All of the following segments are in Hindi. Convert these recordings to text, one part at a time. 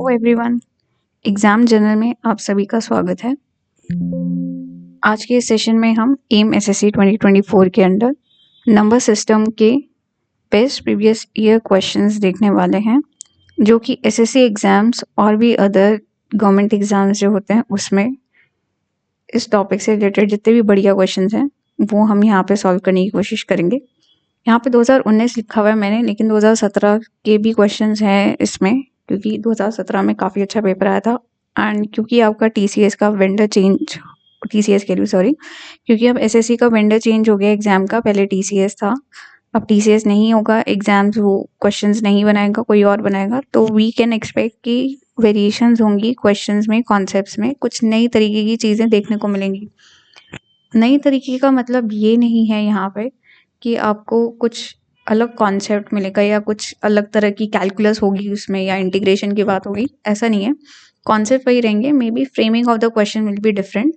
हेलो एवरीवन, एग्जाम जर्नल में आप सभी का स्वागत है। आज के इस सेशन में हम एम एसएससी 2024 के अंडर नंबर सिस्टम के बेस्ट प्रीवियस ईयर क्वेश्चंस देखने वाले हैं, जो कि एसएससी एग्जाम्स और भी अदर गवर्नमेंट एग्जाम्स जो होते हैं उसमें इस टॉपिक से रिलेटेड जितने भी बढ़िया क्वेश्चंस हैं वो हम यहाँ पे सॉल्व करने की कोशिश करेंगे। यहाँ पे 2019 लिखा हुआ है मैंने, लेकिन 2017 के भी क्वेश्चंस हैं इसमें, क्योंकि 2017 में काफ़ी अच्छा पेपर आया था। एंड क्योंकि आपका टीसीएस का वेंडर चेंज, टीसीएस के लिए सॉरी, क्योंकि अब एसएससी का वेंडर चेंज हो गया एग्जाम का, पहले टीसीएस था, अब टीसीएस नहीं होगा, एग्जाम्स वो क्वेश्चंस नहीं बनाएगा, कोई और बनाएगा। तो वी कैन एक्सपेक्ट कि वेरिएशंस होंगी क्वेश्चंस में, कॉन्सेप्ट्स में, कुछ नई तरीके की चीज़ें देखने को मिलेंगी। नई तरीके का मतलब ये नहीं है यहाँ पे कि आपको कुछ अलग कॉन्सेप्ट मिलेगा या कुछ अलग तरह की कैलकुलस होगी उसमें या इंटीग्रेशन की बात होगी, ऐसा नहीं है। कॉन्सेप्ट वही रहेंगे, may be framing of the question will be different.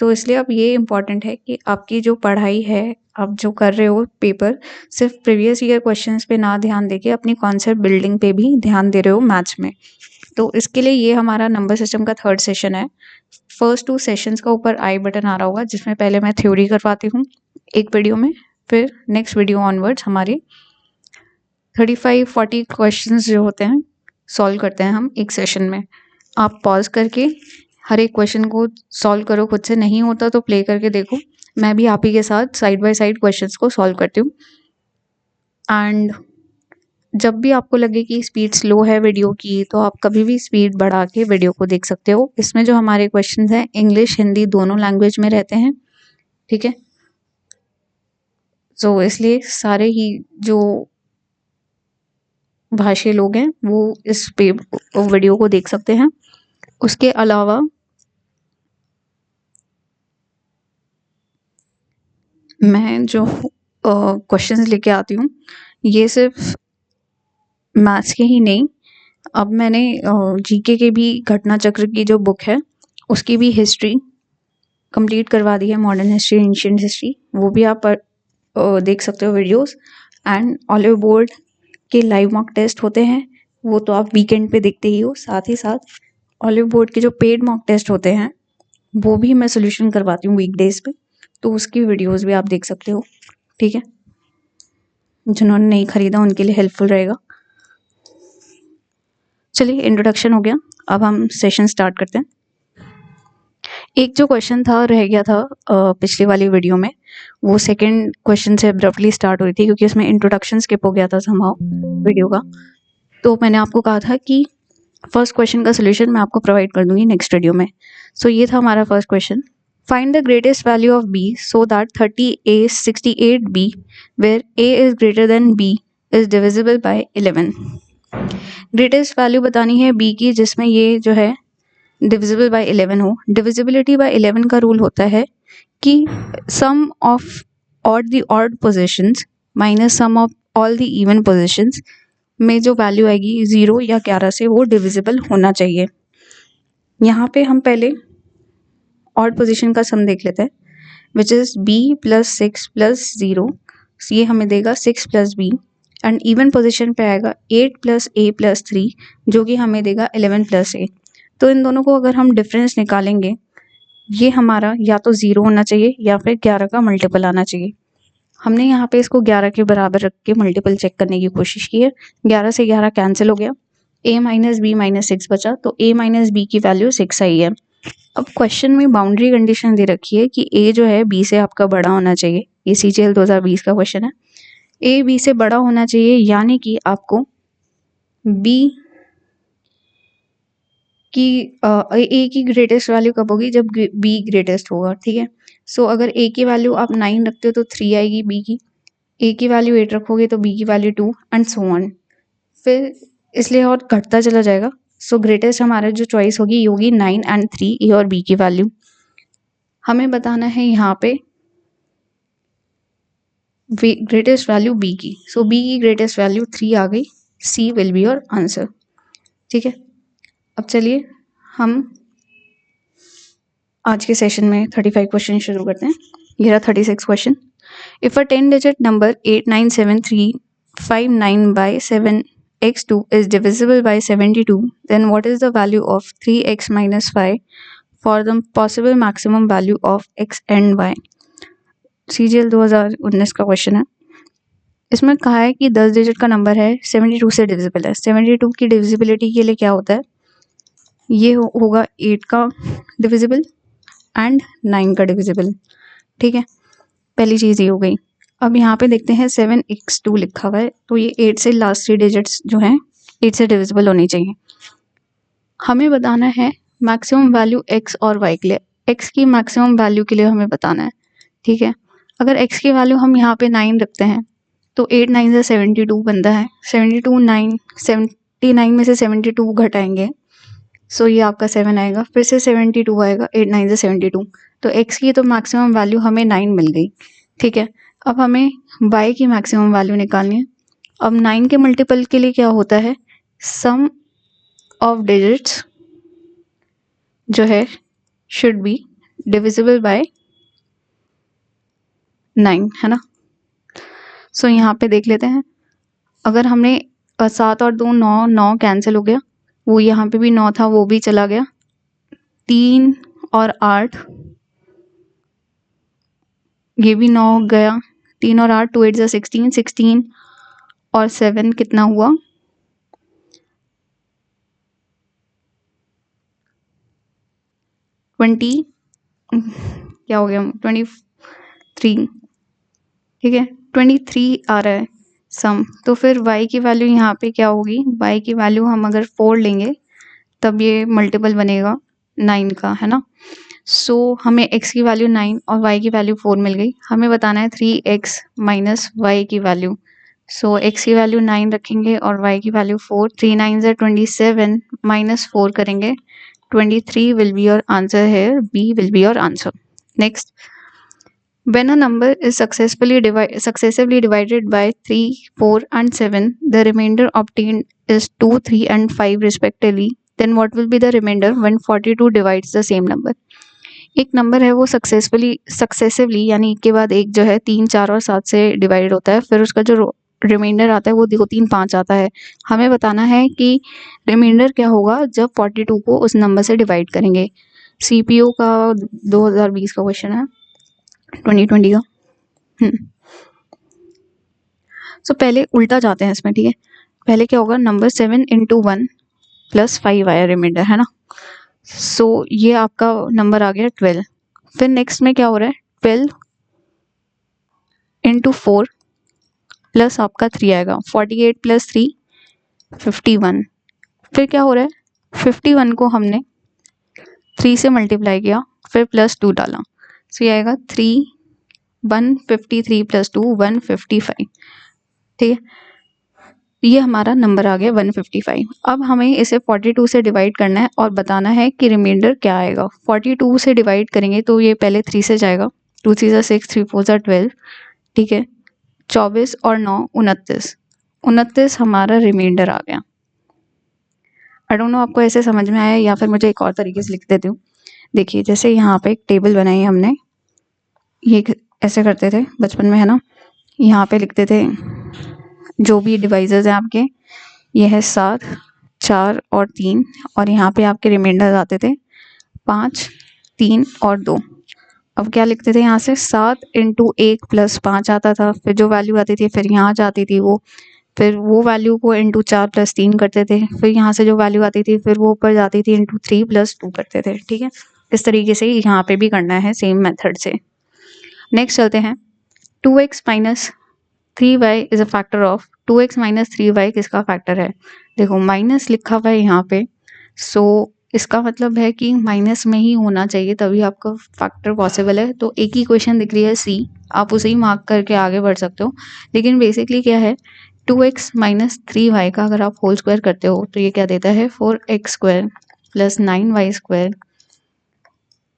तो इसलिए अब ये इम्पॉर्टेंट है कि आपकी जो पढ़ाई है, आप जो कर रहे हो पेपर, सिर्फ प्रीवियस ईयर क्वेश्चंस पे ना ध्यान देके अपनी कॉन्सेप्ट बिल्डिंग पे भी ध्यान दे रहे हो मैथ्स में। तो इसके लिए ये हमारा नंबर सिस्टम का थर्ड सेशन है। फर्स्ट 2 सेशंस का ऊपर आई बटन आ रहा होगा, जिसमें पहले मैं थ्योरी करवाती हूँ एक वीडियो में, फिर नेक्स्ट वीडियो ऑनवर्ड्स हमारे 35-40 क्वेश्चंस जो होते हैं सॉल्व करते हैं हम एक सेशन में। आप पॉज करके हर एक क्वेश्चन को सॉल्व करो खुद से, नहीं होता तो प्ले करके देखो। मैं भी आप ही के साथ साइड बाय साइड क्वेश्चंस को सॉल्व करती हूँ। एंड जब भी आपको लगे कि स्पीड स्लो है वीडियो की, तो आप कभी भी स्पीड बढ़ा के वीडियो को देख सकते हो। इसमें जो हमारे क्वेश्चंस हैं इंग्लिश हिंदी दोनों लैंग्वेज में रहते हैं, ठीक है। तो इसलिए सारे ही जो भाषी लोग हैं वो इस वीडियो को देख सकते हैं। उसके अलावा मैं जो क्वेश्चंस लेके आती हूँ, ये सिर्फ मैथ्स के ही नहीं, अब मैंने जीके के भी घटना चक्र की जो बुक है उसकी भी हिस्ट्री कंप्लीट करवा दी है, मॉडर्न हिस्ट्री, एंशिएंट हिस्ट्री, वो भी आप देख सकते हो वीडियोस। एंड ऑलिव बोर्ड के लाइव मॉक टेस्ट होते हैं, वो तो आप वीकेंड पे देखते ही हो। साथ ही साथ ऑलिव बोर्ड के जो पेड मॉक टेस्ट होते हैं वो भी मैं सोल्यूशन करवाती हूँ वीकडेज पे, तो उसकी वीडियोस भी आप देख सकते हो, ठीक है। जिन्होंने नहीं खरीदा उनके लिए हेल्पफुल रहेगा। चलिए, इंट्रोडक्शन हो गया, अब हम सेशन स्टार्ट करते हैं। एक जो क्वेश्चन था रह गया था पिछली वाली वीडियो में, वो सेकंड क्वेश्चन से अब्रप्टली स्टार्ट हुई थी, क्योंकि उसमें इंट्रोडक्शन स्किप हो गया था समहाउ वीडियो का। तो मैंने आपको कहा था कि फर्स्ट क्वेश्चन का सोल्यूशन मैं आपको प्रोवाइड कर दूंगी नेक्स्ट वीडियो में। सो ये था हमारा first question. Find the greatest value of b so that 30a 68b where a is greater than b is divisible by 11। Greatest value बतानी है b की जिसमें ये जो है डिविजिबल बाय 11 हो। डिविजिबिलिटी बाय 11 का रूल होता है कि sum of odd positions minus sum of all the even positions में जो वैल्यू आएगी 0 या 11 से, वो डिविजिबल होना चाहिए। यहाँ पे हम पहले ऑड पोजीशन का सम देख लेते हैं, which is b plus 6 plus 0, ये हमें देगा 6 plus b। And even position पे आएगा 8 प्लस a प्लस 3, जो कि हमें देगा 11 प्लस a। तो इन दोनों को अगर हम डिफरेंस निकालेंगे, ये हमारा या तो 0 होना चाहिए या फिर 11 का मल्टीपल आना चाहिए। हमने यहाँ पे इसको 11 के बराबर रख के मल्टीपल चेक करने की कोशिश की है। 11 से 11 कैंसिल हो गया, a माइनस बी माइनस 6 बचा, तो a माइनस बी की वैल्यू 6 आई है। अब क्वेश्चन में बाउंड्री कंडीशन दे रखी है कि a जो है b से आपका बड़ा होना चाहिए। ये CGL 2020 का क्वेश्चन है। a b से बड़ा होना चाहिए, यानी कि आपको b की a की ग्रेटेस्ट वैल्यू कब होगी, जब b ग्रेटेस्ट होगा, ठीक है। सो अगर a की वैल्यू आप 9 रखते हो तो 3 आएगी b की, a की वैल्यू 8 रखोगे तो b की वैल्यू 2 एंड सो ऑन, फिर इसलिए और घटता चला जाएगा। सो ग्रेटेस्ट हमारा जो चॉइस होगी ये होगी 9 एंड 3, ए और बी की वैल्यू हमें बताना है यहाँ पे ग्रेटेस्ट वैल्यू बी की। सो बी की ग्रेटेस्ट वैल्यू 3 आ गई, सी विल बी योर आंसर, ठीक है। अब चलिए हम आज के सेशन में 35 क्वेश्चन शुरू करते हैं। ये रहा 36 question. If a 10 digit number 897359 by 7 x2 is divisible by 72, then what is the value of 3x minus 5 for the possible maximum value of x and y? CGL 2019 का क्वेश्चन है। इसमें कहा है कि 10 डिजिट का नंबर है, 72 से डिविजिबल है। 72 की डिविजिबिलिटी के लिए क्या होता है, ये होगा 8 का डिविजिबल एंड 9 का डिविजिबल। ठीक है, पहली चीज़ ये हो गई। अब यहाँ पे देखते हैं 7x2 लिखा हुआ है, तो ये 8 से लास्ट 3 डिजिट्स जो हैं 8 से डिविजिबल होनी चाहिए। हमें बताना है मैक्सिमम वैल्यू x और y के लिए। x की मैक्सिमम वैल्यू के लिए हमें बताना है। ठीक है, अगर x की वैल्यू हम यहाँ पे 9 रखते हैं तो 8 9 से 72 बनता है। 79 में से 72 घटाएंगे, सो ये आपका 7 आएगा, फिर से 72 आएगा, 8 9 से 72। तो x की तो मैक्सिमम वैल्यू हमें 9 मिल गई। ठीक है, अब हमें y की मैक्सिमम वैल्यू निकालनी है। अब 9 के मल्टीपल के लिए क्या होता है, सम ऑफ डिजिट्स जो है शुड बी डिविजिबल बाय 9, है ना। सो यहाँ पे देख लेते हैं, अगर हमने 7 और 2 9 9 कैंसिल हो गया, वो यहाँ पे भी 9 था वो भी चला गया, 3 और 8 ये भी 9 गया, 3 और 8 2 8 जा 16, 16 और 7 कितना हुआ, 20 क्या हो गया 23। ठीक है, 23 आ रहा है सम। तो फिर y की वैल्यू यहाँ पे क्या होगी, y की वैल्यू हम अगर 4 लेंगे तब ये मल्टीपल बनेगा 9 का, है ना। सो हमें x की वैल्यू 9 और y की वैल्यू 4 मिल गई। हमें बताना है 3x माइनस y की वैल्यू। सो x की वैल्यू 9 रखेंगे और y की वैल्यू 4, 3 9 से 27 माइनस 4 करेंगे, 23 will be your answer here, B will be your answer. Next, when a number is successively divided by 3, 4 and 7, the remainder obtained is 2, 3 and 5 respectively. Then what will be the remainder when 42 divides the same number? एक नंबर है वो सक्सेसिवली यानी एक के बाद एक जो है 3, 4 और 7 से डिवाइड होता है, फिर उसका जो रिमाइंडर आता है वो 2, 3, 5 आता है। हमें बताना है कि रिमाइंडर क्या होगा जब 42 को उस नंबर से डिवाइड करेंगे। CPO का 2020 का क्वेश्चन है, 2020 का। सो पहले उल्टा जाते हैं इसमें। ठीक है, पहले क्या होगा, नंबर 7 × 1 + 5 आया रिमाइंडर, है ना। सो ये आपका नंबर आ गया 12। फिर नेक्स्ट में क्या हो रहा है, 12 × 4 प्लस आपका 3 आएगा, 48 + 3 51। फिर क्या हो रहा है, 51 को हमने 3 से मल्टीप्लाई किया, फिर +2 डाला, सो ये आएगा 3 153 + 2 155। ठीक है, ये हमारा नंबर आ गया 155। अब हमें इसे 42 से डिवाइड करना है और बताना है कि रिमाइंडर क्या आएगा। 42 से डिवाइड करेंगे तो ये पहले 3 से जाएगा, 2 3 6 3 4 12। ठीक है, 24 और 9 29 हमारा रिमाइंडर आ गया। आई डोंट नो आपको ऐसे समझ में आया या फिर मुझे एक और तरीके से लिख देती हूँ। देखिए, जैसे यहाँ पे एक टेबल बनाई हमने, ये ऐसे करते थे बचपन में, है ना। यहाँ पे लिखते थे जो भी डिवाइसेस हैं आपके, ये है 7, 4 और 3, और यहाँ पे आपके रिमाइंडर आते थे 5, 3 और 2। अब क्या लिखते थे, यहाँ से 7 × 1 + 5 आता था, फिर जो वैल्यू आती थी फिर यहाँ जाती थी वो, फिर वो वैल्यू को × 4 + 3 करते थे, फिर यहाँ से जो वैल्यू आती थी फिर वो ऊपर जाती थी × 3 + 2 करते थे। ठीक है, इस तरीके से यहाँ पे भी करना है सेम मेथड से। नेक्स्ट चलते हैं, 2x - 3y is a factor of 2x - 3y किसका फैक्टर है। देखो माइनस लिखा हुआ है यहाँ पे, सो इसका मतलब है कि माइनस में ही होना चाहिए तभी आपका फैक्टर पॉसिबल है। तो एक ही क्वेश्चन दिख रही है C, आप उसे ही मार्क करके आगे बढ़ सकते हो। लेकिन बेसिकली क्या है, 2x - 3y का अगर आप होल स्क्वायर करते हो तो ये क्या देता है, 4x² + 9y²,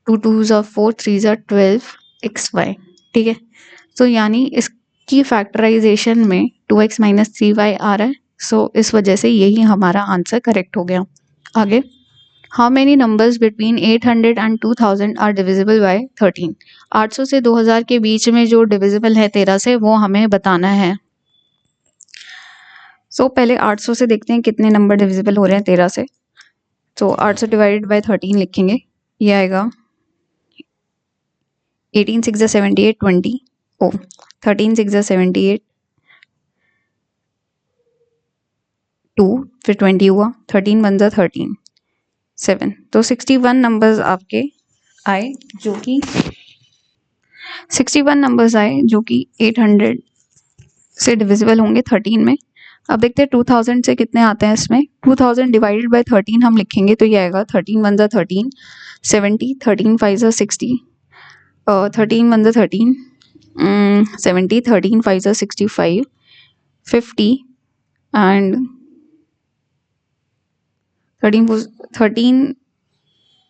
2 2s are 4, 3s are 12xy। ठीक है, तो यानी इसकी फैक्टराइजेशन में 2x - 3y आ रहा है, सो इस वजह से यही हमारा आंसर करेक्ट हो गया। आगे, how many numbers between 800 and 2000 are divisible by 13। 800 से 2000 के बीच में जो डिविजिबल है 13 से, वो हमें बताना है। सो पहले 800 से देखते हैं कितने नंबर डिविजिबल हो रहे हैं 13 से। तो 800 डिवाइडेड बाय 13 लिखेंगे, ये आएगा 18 6 जा 78 20 ओ 13 6 जा 78 2 फिर 20 हुआ, 13 1 जा 13 7, तो 61 नंबर्स आपके आए जो कि 61 नंबर्स आए जो कि 800 से डिविजिबल होंगे 13 में। अब देखते हैं 2000 से कितने आते हैं इसमें। 2000 डिवाइडेड बाय 13 हम लिखेंगे तो ये आएगा 13 1 जा 13 70, 13 5 जा 60, 13 1 जा 13 70, 13 5 जा 65 50 एंड 13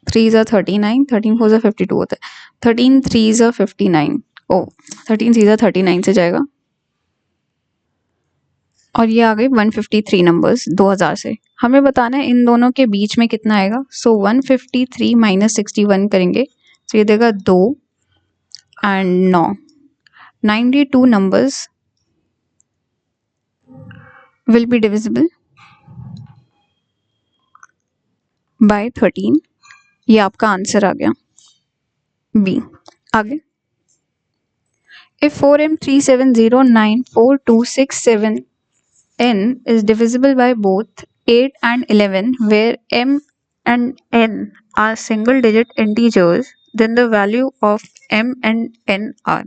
3 जा 39, 13 4 जा 52 होता है, 13 3 जा 59 ओ 13 3 जा 39 से जाएगा और ये आ गए 153 नंबर्स 2000 से। हमें बताना है इन दोनों के बीच में कितना आएगा। सो 153 माइनस 61 करेंगे तो ये देगा 2 and 9, 92 numbers will be divisible by 13। ये आपका आंसर आ गया बी। आगे if 4m37094267 n is divisible by both 8 and 11 where m and n are single digit integers, then the value of m and n are।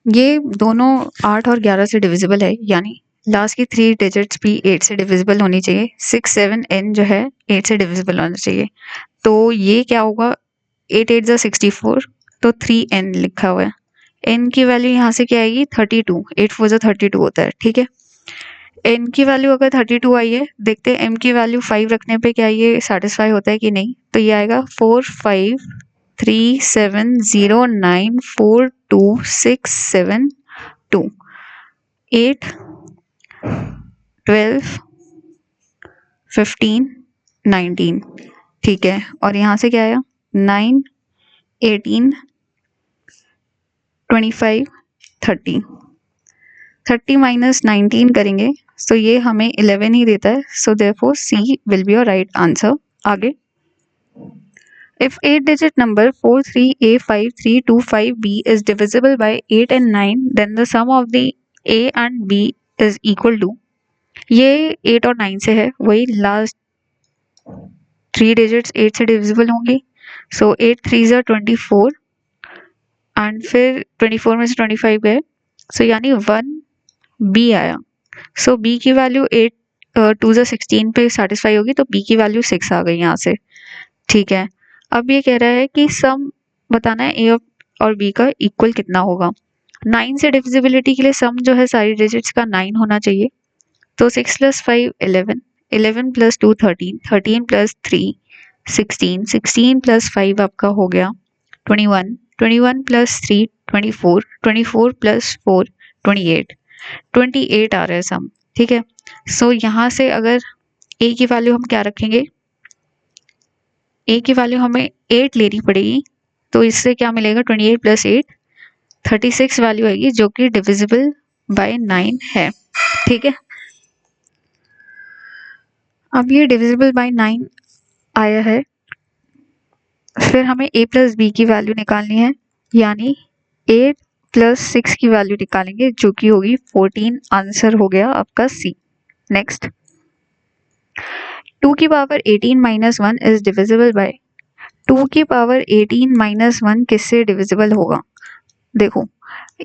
ये दोनों 8 और 11 से डिविजिबल है, यानी लास्ट की 3 डिजिट्स भी 8 से डिविजिबल होनी चाहिए। 6 7 n जो है 8 से डिविजिबल होना चाहिए। तो ये क्या होगा, 8 8 जा 64, तो 3n लिखा हुआ है। n की वैल्यू यहाँ से क्या आएगी 32, 8 4 जा 32 होता है, ठीक है। n की वैल्यू अगर 32 आई है, देखते हैं m की वैल्यू 5 रखने पे क्या ये सेटिस्फाई होता है कि नहीं। तो ये आएगा 4 5 3 7 0 9 4 2 6 7 2 8 12 15 19, ठीक है। और यहाँ से क्या आया 9 18 25 30, 30 माइनस 19 करेंगे सो ये हमें 11 ही देता है। So therefore C will be your right answer. आगे if 8 digit number 43A5325B is divisible by 8 and 9 then the sum of the A and B is equal to, ये 8 और 9 से है, वही लास्ट 3 डिजिट्स 8 से डिविजिबल होंगी। सो 8 3 जा 24 एंड फिर 24 में से 25 गए, सो यानी 1 B आया। सो B की वैल्यू 8 2 जा 16 पे सेटिस्फाई होगी, तो B की वैल्यू 6 आ गई यहाँ से, ठीक है। अब ये कह रहा है कि सम बताना है A और B का इक्वल कितना होगा। 9 से डिविजिबिलिटी के लिए सम जो है सारी डिजिट्स का 9 होना चाहिए। तो 6 + 5 11, 11 + 2 13, 13 + 3 16, 16 + 5 आपका हो गया 21, 21 + 3 24, 24 + 4 28, 28 आ रहा है सम, ठीक है। सो यहाँ से अगर A की वैल्यू हम क्या रखेंगे, A की वैल्यू हमें 8 लेनी पड़ेगी। तो इससे क्या मिलेगा 28 + 8 36 वैल्यू आएगी जो कि डिविजिबल बाय 9 है, ठीक है। अब ये डिविजिबल बाय 9 आया है, फिर हमें A + B की वैल्यू निकालनी है, यानी 8 + 6 की वैल्यू निकालेंगे जो कि होगी 14। आंसर हो गया आपका C। नेक्स्ट 2 की पावर 18 - 1 इज डिविजिबल बाय, 2 की पावर 18 - 1 किससे डिविजिबल होगा। देखो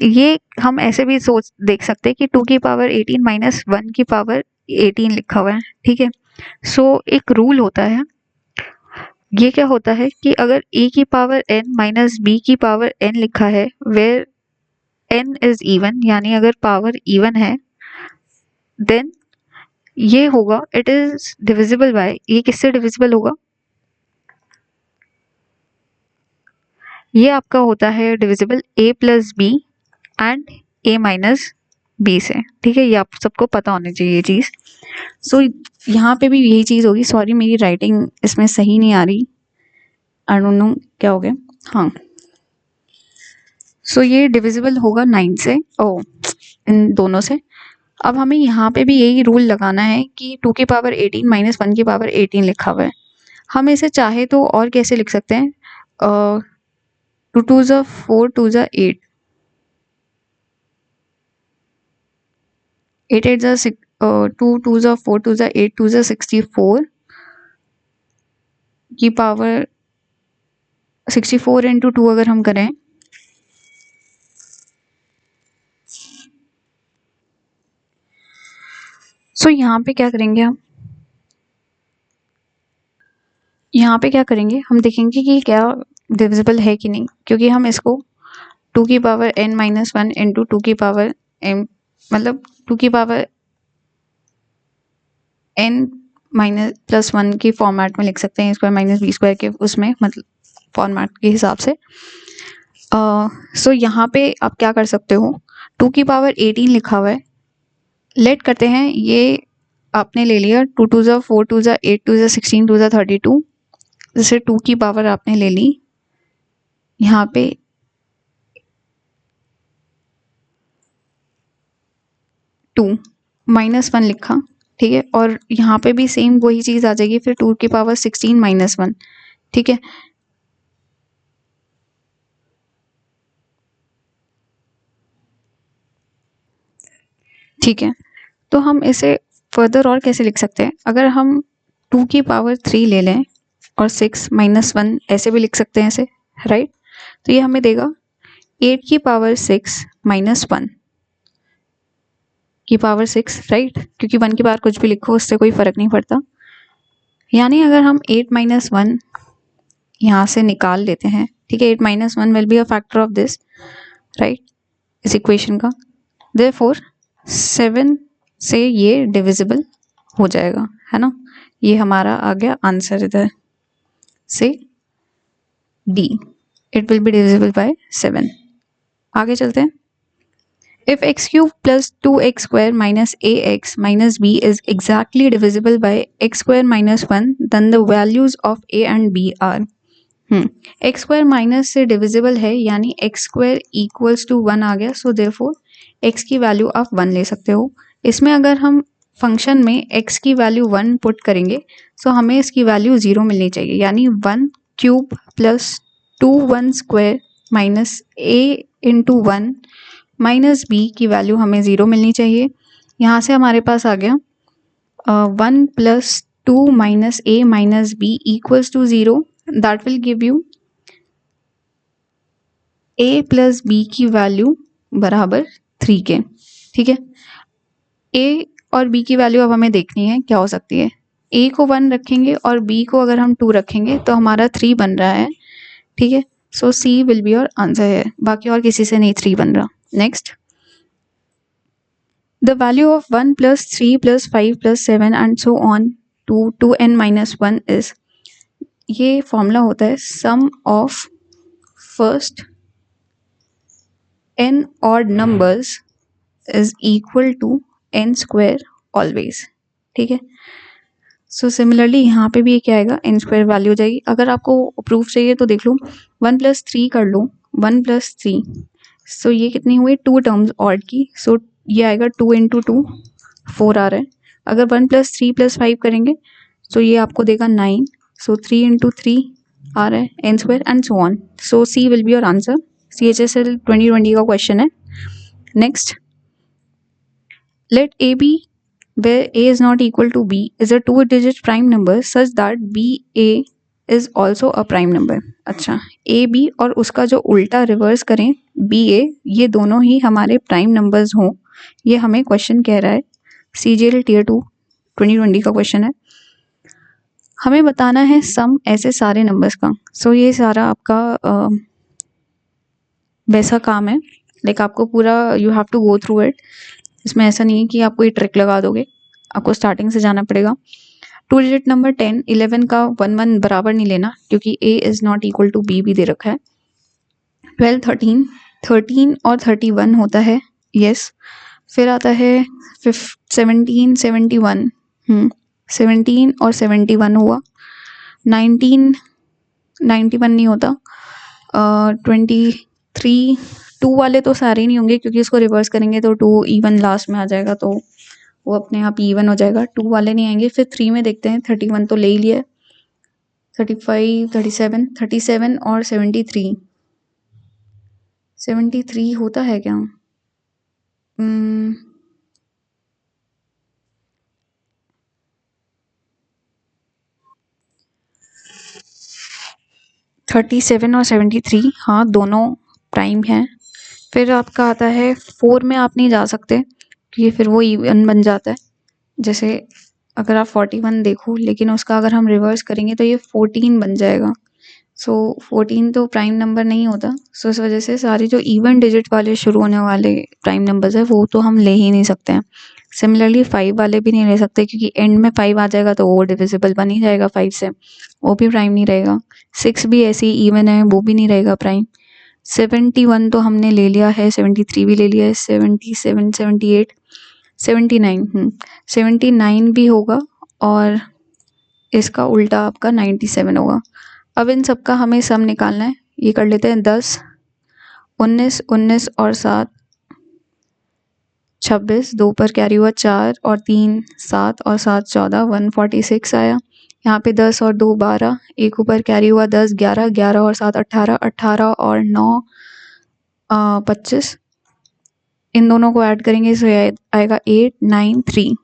ये हम ऐसे भी सोच देख सकते हैं कि 2 की पावर 18 - 1 की पावर 18 लिखा हुआ है, ठीक है। सो एक रूल होता है, ये क्या होता है कि अगर a की पावर n माइनस b की पावर n लिखा है वेयर n इज इवन, यानी अगर पावर इवन है देन ये होगा इट इज डिविजिबल बाय, ये किससे डिविजिबल होगा, ये आपका होता है divisible a + b and a - b से, ठीक है। ये आप सबको पता होनी चाहिए ये चीज़। सो यहाँ पे भी यही चीज़ होगी। सॉरी मेरी राइटिंग इसमें सही नहीं आ रही, आई डोंट नो क्या हो गया। हाँ सो ये डिविजिबल होगा 9 से, ओ इन दोनों से। अब हमें यहाँ पे भी यही रूल लगाना है कि 2 की पावर 18 माइनस 1 की पावर 18 लिखा हुआ है। हम इसे चाहे तो और कैसे लिख सकते हैं, 2 2 ज़ा 4 2 ज़ा 8, 8 8 ज़ा 2 2 ज़ा 4 2 ज़ा 8 2 ज़ा 64 की पावर 64 इंटू 2 अगर हम करें सो यहाँ पे क्या करेंगे, हम देखेंगे कि क्या डिविजिबल है कि नहीं, क्योंकि हम इसको 2 की पावर n माइनस 1 इंटू 2 की पावर m, मतलब 2 की पावर n माइनस प्लस 1 की फॉर्मेट में लिख सकते हैं, स्क्वायर माइनस बी स्क्वायर के उसमें, मतलब फॉर्मेट के हिसाब से। सो यहाँ पे आप क्या कर सकते हो, 2 की पावर 18 लिखा हुआ है, लेट करते हैं, ये आपने ले लिया 2 2 ज़ा 4 2 ज़ा 8 2 ज़ा 16 2 ज़ा 32, जैसे 2 की पावर आपने ले ली, यहाँ पे 2 माइनस 1 लिखा, ठीक है, और यहाँ पे भी सेम वही चीज़ आ जाएगी, फिर 2 की पावर 16 माइनस 1, ठीक है। ठीक है, तो हम इसे फर्दर और कैसे लिख सकते हैं, अगर हम 2 की पावर 3 ले लें और 6 माइनस 1 ऐसे भी लिख सकते हैं इसे, राइट। तो ये हमें देगा 8 की पावर 6 माइनस 1 की पावर 6, राइट, क्योंकि 1 की पावर कुछ भी लिखो उससे कोई फर्क नहीं पड़ता। यानी अगर हम 8 माइनस 1 यहाँ से निकाल लेते हैं, ठीक है, 8 minus 1 will be a factor of this, right, इस इक्वेशन का, देयरफॉर 7 से ये डिविजिबल हो जाएगा, है ना। ये हमारा आ गया आंसर इधर से D, it will be divisible by 7। आगे चलते हैं। If x cube plus 2x square minus ax minus b is exactly divisible by x square minus 1, then the values of a and b are x square minus से divisible है, यानी x square equals to 1 आ गया, so therefore x की वैल्यू आप 1 ले सकते हो। इसमें अगर हम फंक्शन में x की वैल्यू 1 पुट करेंगे तो हमें इसकी वैल्यू 0 मिलनी चाहिए, यानी 1 cube plus 2 1 square minus a into 1 minus B की वैल्यू हमें 0 मिलनी चाहिए। यहाँ से हमारे पास आ गया 1 plus 2 minus A minus B equals to 0, that will give you A plus B की वैल्यू बराबर 3 के, ठीक है। ए और बी की वैल्यू अब हमें देखनी है क्या हो सकती है, ए को 1 रखेंगे और बी को अगर हम 2 रखेंगे तो हमारा 3 बन रहा है, ठीक है। सो C will be your answer है, बाकी और किसी से नहीं 3 बन रहा। Next, the value of 1 plus 3 plus 5 plus 7 and so on to 2n minus 1 is, ये फॉर्मूला होता है sum of first n odd numbers is equal to n square always, ठीक है। सो सिमिलरली यहाँ पे भी क्या आएगा, n स्क्वायर वैल्यू हो जाएगी। अगर आपको प्रूफ चाहिए तो देख लो, 1 प्लस 3 कर लो, 1 प्लस 3, सो ये कितनी हुई 2 टर्म्स ऑड की, सो ये आएगा 2 इंटू 2 4 आ रहा है। अगर 1 प्लस 3 प्लस 5 करेंगे तो ये आपको देगा 9, सो 3 इंटू 3 आ रहा है n square and so on, so C will be your answer. CHSL 2020 का क्वेश्चन है। Next, let a be where a is not equal to b is a 2-digit prime number such that ba is also a prime number। अच्छा, a b और उसका जो उल्टा रिवर्स करें ba, ये दोनों ही हमारे प्राइम नंबर्स हों, ये हमें क्वेश्चन कह रहा है। CGL Tier 2 2020 का क्वेश्चन है। हमें बताना है सम ऐसे सारे नंबर्स का। सो ये सारा आपका वैसा काम है, लाइक आपको पूरा you have to go through it. इसमें ऐसा नहीं है कि आप कोई ट्रिक लगा दोगे, आपको स्टार्टिंग से जाना पड़ेगा। 2 डिजिट नंबर 10 11 का 1 1 बराबर नहीं लेना, क्योंकि a is not equal to b भी दे रखा है। 12 13 13 और 31 होता है, यस। फिर आता है 17 71, 17 और 71 हुआ। 19 91 नहीं होता। 23 2 वाले तो सारे ही नहीं होंगे क्योंकि इसको रिवर्स करेंगे तो 2 इवन लास्ट में आ जाएगा, तो वो अपने आप इवन हो जाएगा। 2 वाले नहीं आएंगे। फिर 3 में देखते हैं। 31 तो ले ही लिया है। 35, 37 और 73। 73 होता है क्या? 37 और 73, हाँ दोनों प्राइम हैं। फिर आपका आता है 4 में आप नहीं जा सकते क्योंकि फिर वो इवन बन जाता है। जैसे अगर आप 41 देखो, लेकिन उसका अगर हम रिवर्स करेंगे तो ये 14 बन जाएगा। सो 14 तो प्राइम नंबर नहीं होता। सो इस वजह से सारे जो इवन डिजिट वाले शुरू होने वाले प्राइम नंबर्स है वो तो हम ले ही नहीं सकते हैं। सिमिलरली 5 वाले भी नहीं ले सकते क्योंकि एंड में 5 आ जाएगा तो वो डिविजिबल बन ही जाएगा 5 से, वो भी प्राइम नहीं रहेगा। 6 भी ऐसे ही इवन है, वो भी नहीं रहेगा प्राइम। 71 तो हमने ले लिया है, 73 भी ले लिया है, 77, 78, 79, 79 भी होगा और इसका उल्टा आपका 97 होगा। अब इन सब का हमें सम निकालना है। ये कर लेते हैं 10, 19, 19 और 7 26, 2 पर कैरी हुआ 4 और 3 7 और 7 14, 146 आया। यहाँ पे 10 और 2 12, एक ऊपर कैरी हुआ 10, 11, 11 और 7 18, 18 और 9 25। इन दोनों को ऐड करेंगे तो आएगा 8 9 3।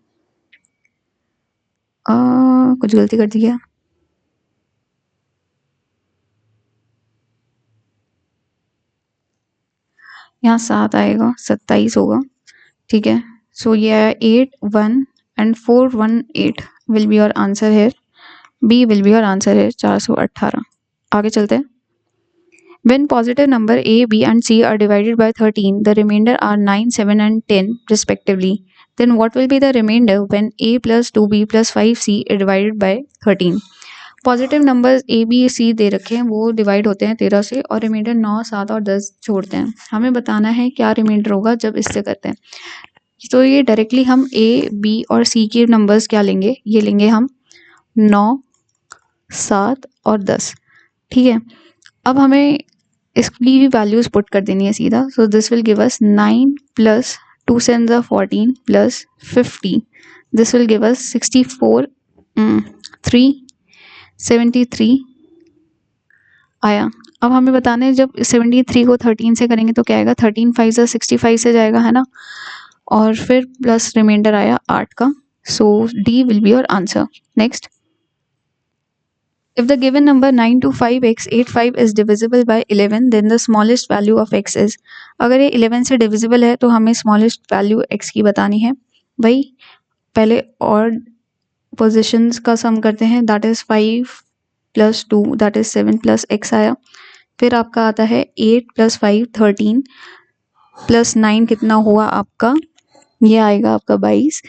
कुछ गलती कर दी क्या? यहाँ 7 आएगा, 27 होगा। ठीक है, सो ये है 8 1 and 4 1 8 will be your answer here. B will be your answer here, 418। आगे चलते हैं। When positive number A, B and C are divided by 13, the remainder are 9, 7 and 10 respectively. Then what will be the remainder when A plus 2B plus 5C is divided by 13? Positive numbers A B C दे रखे हैं, वो डिवाइड होते हैं 13 से और रिमाइंडर 9 7 और 10 छोड़ते हैं। हमें बताना है क्या रिमाइंडर होगा जब इससे करते हैं। तो ये डायरेक्टली हम ए बी और सी के नंबर्स क्या लेंगे, ये लेंगे हम 9 7 और 10। ठीक है, अब हमें इसकी भी वैल्यूज पुट कर देनी है सीधा। So this will give us 9 plus 2 7 14 plus 50, this will give अस 64 3 73 आया। अब हमें बताना है जब 73 को 13 से करेंगे तो क्या आएगा, 13 5 से 65 से जाएगा, है ना। और फिर प्लस रिमाइंडर आया 8 का। So D will be your answer. Next, if the given number 925x85 is divisible by 11, then the smallest value of x is। अगर ये 11 से divisible है तो हमें smallest value x की बतानी है। भाई पहले odd positions का sum करते हैं, that is 5 plus 2 that is 7 plus x आया। फिर आपका आता है 8 plus 5 13 plus 9 कितना हुआ आपका, ये आएगा आपका 22।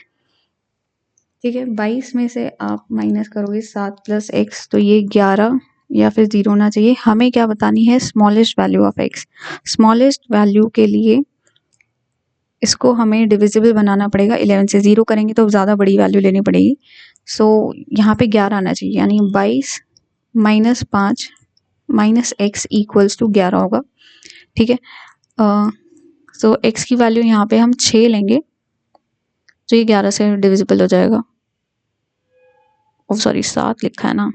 ठीक है, 22 में से आप माइनस करोगे 7 प्लस एक्स, तो ये 11 या फिर 0 होना चाहिए। हमें क्या बतानी है, smallest value of x. Smallest value के लिए इसको हमें डिविजिबल बनाना पड़ेगा 11 से। 0 करेंगे तो ज़्यादा बड़ी वैल्यू लेनी पड़ेगी। सो यहाँ पे 11 आना चाहिए, यानी 22 minus 5 minus x equals to 11 होगा। ठीक है, सो एक्स की वैल्यू यहाँ पे हम 6 लेंगे तो ये 11 से डिविजिबल हो जाएगा। ओ सॉरी 7 लिखा है ना,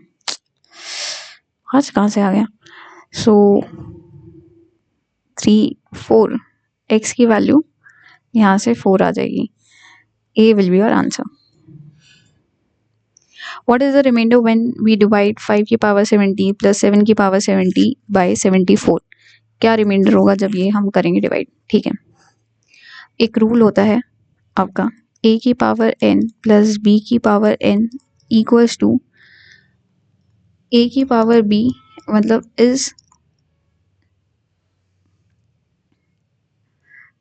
आज कहाँ से आ गया। सो 3 4 एक्स की वैल्यू यहाँ से 4 आ जाएगी। A will be your answer. What is the remainder when we divide 5 की पावर 70 प्लस 7 की पावर 70 बाय 74? क्या रिमाइंडर होगा जब ये हम करेंगे डिवाइड। ठीक है, एक रूल होता है आपका, a की पावर n प्लस b की power n equals to a की पावर b, मतलब इज,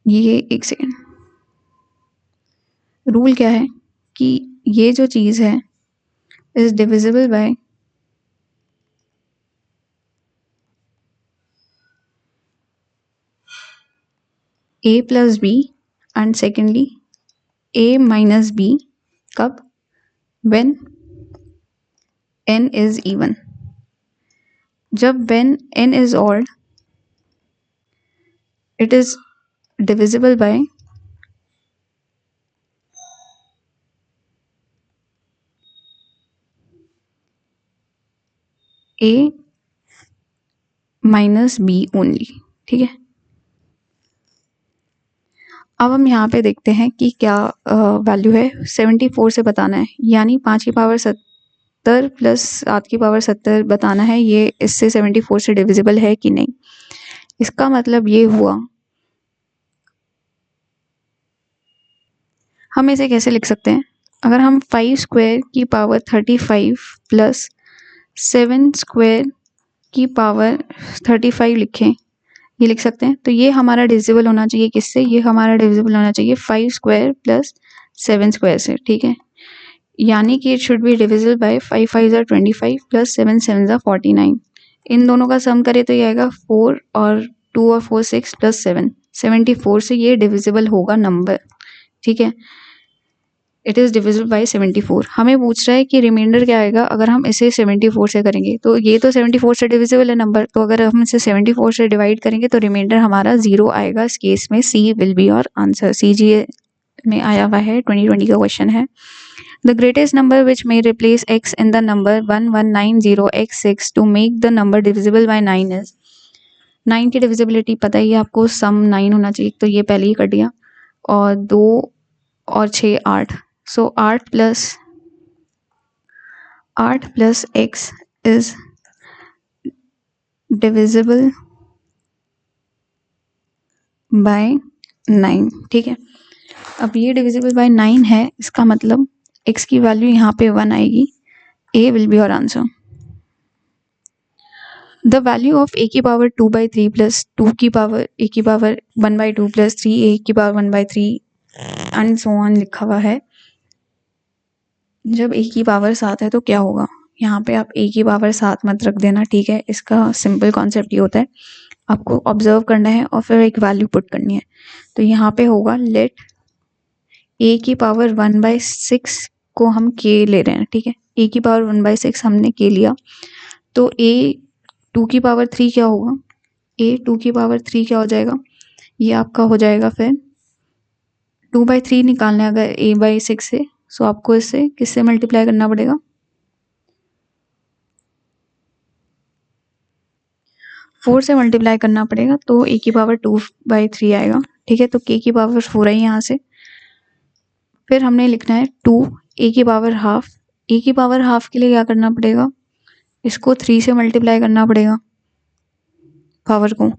ये एक सेकेंड, रूल क्या है कि ये जो चीज़ है is divisible by a plus b and secondly a minus b। कब, when n इज इवन। जब when n is odd it is divisible by a minus b only. ठीक है, अब हम यहाँ पे देखते हैं कि क्या वैल्यू है। 74 से बताना है, यानी 5 की पावर 70 प्लस 7 की पावर 70 बताना है, ये इससे 74 से डिविजिबल है कि नहीं। इसका मतलब ये हुआ, हम इसे कैसे लिख सकते हैं, अगर हम 5 स्क्वायर की पावर 35 प्लस 7 स्क्वायर की पावर 35 लिखें, ये लिख सकते हैं। तो ये हमारा डिविजिबल होना चाहिए किससे, ये हमारा डिविजिबल होना चाहिए 5 स्क्वायर प्लस 7 स्क्वायर से। ठीक है, यानी कि it should be divisible by 5 5 ज़ा 25 प्लस 7 7 ज़ा 49। इन दोनों का सम करें तो ये आएगा 4 और 2 और 4 6 प्लस 7 74 से ये डिविजिबल होगा नंबर। ठीक है, इट इज़ डिविजिबल बाय 74। हमें पूछ रहा है कि रिमाइंडर क्या आएगा अगर हम इसे 74 से करेंगे। तो ये तो 74 से डिविजिबल है नंबर, तो अगर हम इसे 74 से डिवाइड करेंगे तो रिमाइंडर हमारा 0 आएगा। इस केस में C will be your answer. CGA में आया हुआ है, 2020 का क्वेश्चन है। The greatest number which may replace x in the number 1190x6 to make the number divisible by 9 is 9 की डिविजिबिलिटी पता ही है आपको, सम 9 होना चाहिए, तो ये पहले ही कट गया। और 2 और 6 8, सो 8 plus x is divisible bye 9। ठीक है, अब ये डिविजिबल बाय 9 है, इसका मतलब x की वैल्यू यहाँ पे 1 आएगी। A will be your answer. The value of a की पावर 2/3 प्लस 2 की पावर a की पावर 1/2 प्लस 3a की पावर 1/3 एंड सो ऑन लिखा हुआ है। जब a की पावर 7 है तो क्या होगा, यहाँ पे आप a की पावर 7 मत रख देना। ठीक है, इसका सिंपल कॉन्सेप्ट ये होता है, आपको ऑब्जर्व करना है और फिर एक वैल्यू पुट करनी है। तो यहाँ पे होगा लेट a की पावर 1/6 को हम k ले रहे हैं। ठीक है, a की पावर 1/6 हमने k लिया, तो a 2 की पावर 3 क्या होगा, a 2 की पावर 3 क्या हो जाएगा, ये आपका हो जाएगा फिर 2/3 निकालना है अगर a/6 से, सो आपको इससे किससे मल्टीप्लाई करना पड़ेगा, 4 से मल्टीप्लाई करना पड़ेगा, तो a की पावर 2/3 आएगा। ठीक है, तो k की पावर 4 है यहाँ से। फिर हमने लिखना है 2 a की पावर हाफ। a की पावर हाफ के लिए क्या करना पड़ेगा, इसको 3 से मल्टीप्लाई करना पड़ेगा पावर को।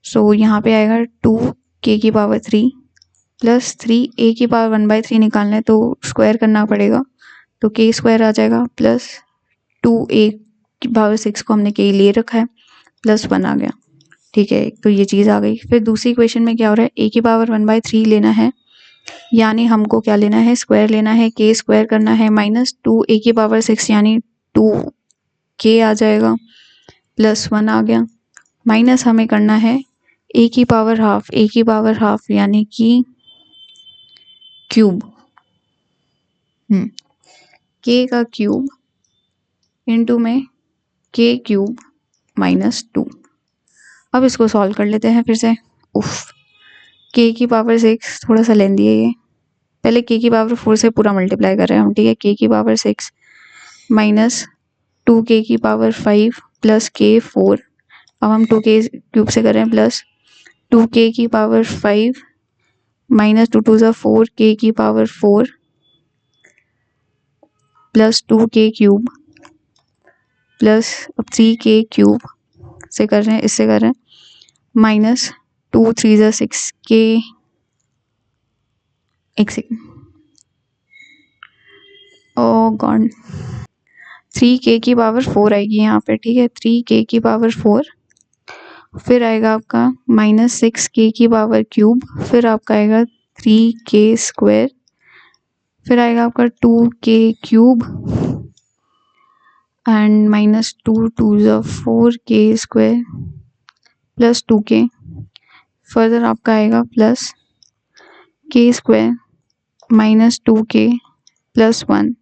सो यहाँ पे आएगा 2k की पावर 3 प्लस 3a की पावर 1/3 निकालना है तो स्क्वायर करना पड़ेगा, तो k स्क्वायर आ जाएगा प्लस 2a की पावर 6 को हमने k लिए रखा है प्लस 1 आ गया। ठीक है, तो ये चीज़ आ गई। फिर दूसरी क्वेश्चन में क्या हो रहा है, a की पावर 1/3 लेना है, यानी हमको क्या लेना है, स्क्वायर लेना है, k स्क्वायर करना है माइनस 2a की पावर 6 यानी 2k आ जाएगा प्लस 1 आ गया, माइनस हमें करना है a की पावर हाफ यानी कि क्यूब, k का क्यूब इनटू में k क्यूब माइनस 2। अब इसको सॉल्व कर लेते हैं फिर से। उफ, k की पावर 6 थोड़ा सा लेंदी है ये, पहले k की पावर 4 से पूरा मल्टीप्लाई कर रहे हैं हम। ठीक है, k की पावर 6 माइनस 2k की पावर 5 प्लस k 4, अब हम 2k क्यूब से कर रहे हैं प्लस 2k की पावर 5 माइनस 2 2 ज़ा 4 k की power 4 plus 2k cube plus अब 3k क्यूब से कर रहे हैं, इससे कर रहे हैं माइनस 2 3 ज़ा 6 k, एक सेकेंड, ओ गॉड, 3k की पावर 4 आएगी यहाँ पे। ठीक है, 3k की पावर 4, फिर आएगा आपका माइनस 6k की पावर क्यूब, फिर आपका आएगा 3k स्क्वायर, फिर आएगा आपका 2k क्यूब एंड माइनस 2 2 ज़ा 4k square plus 2k, further आपका आएगा plus k square minus 2k plus 1,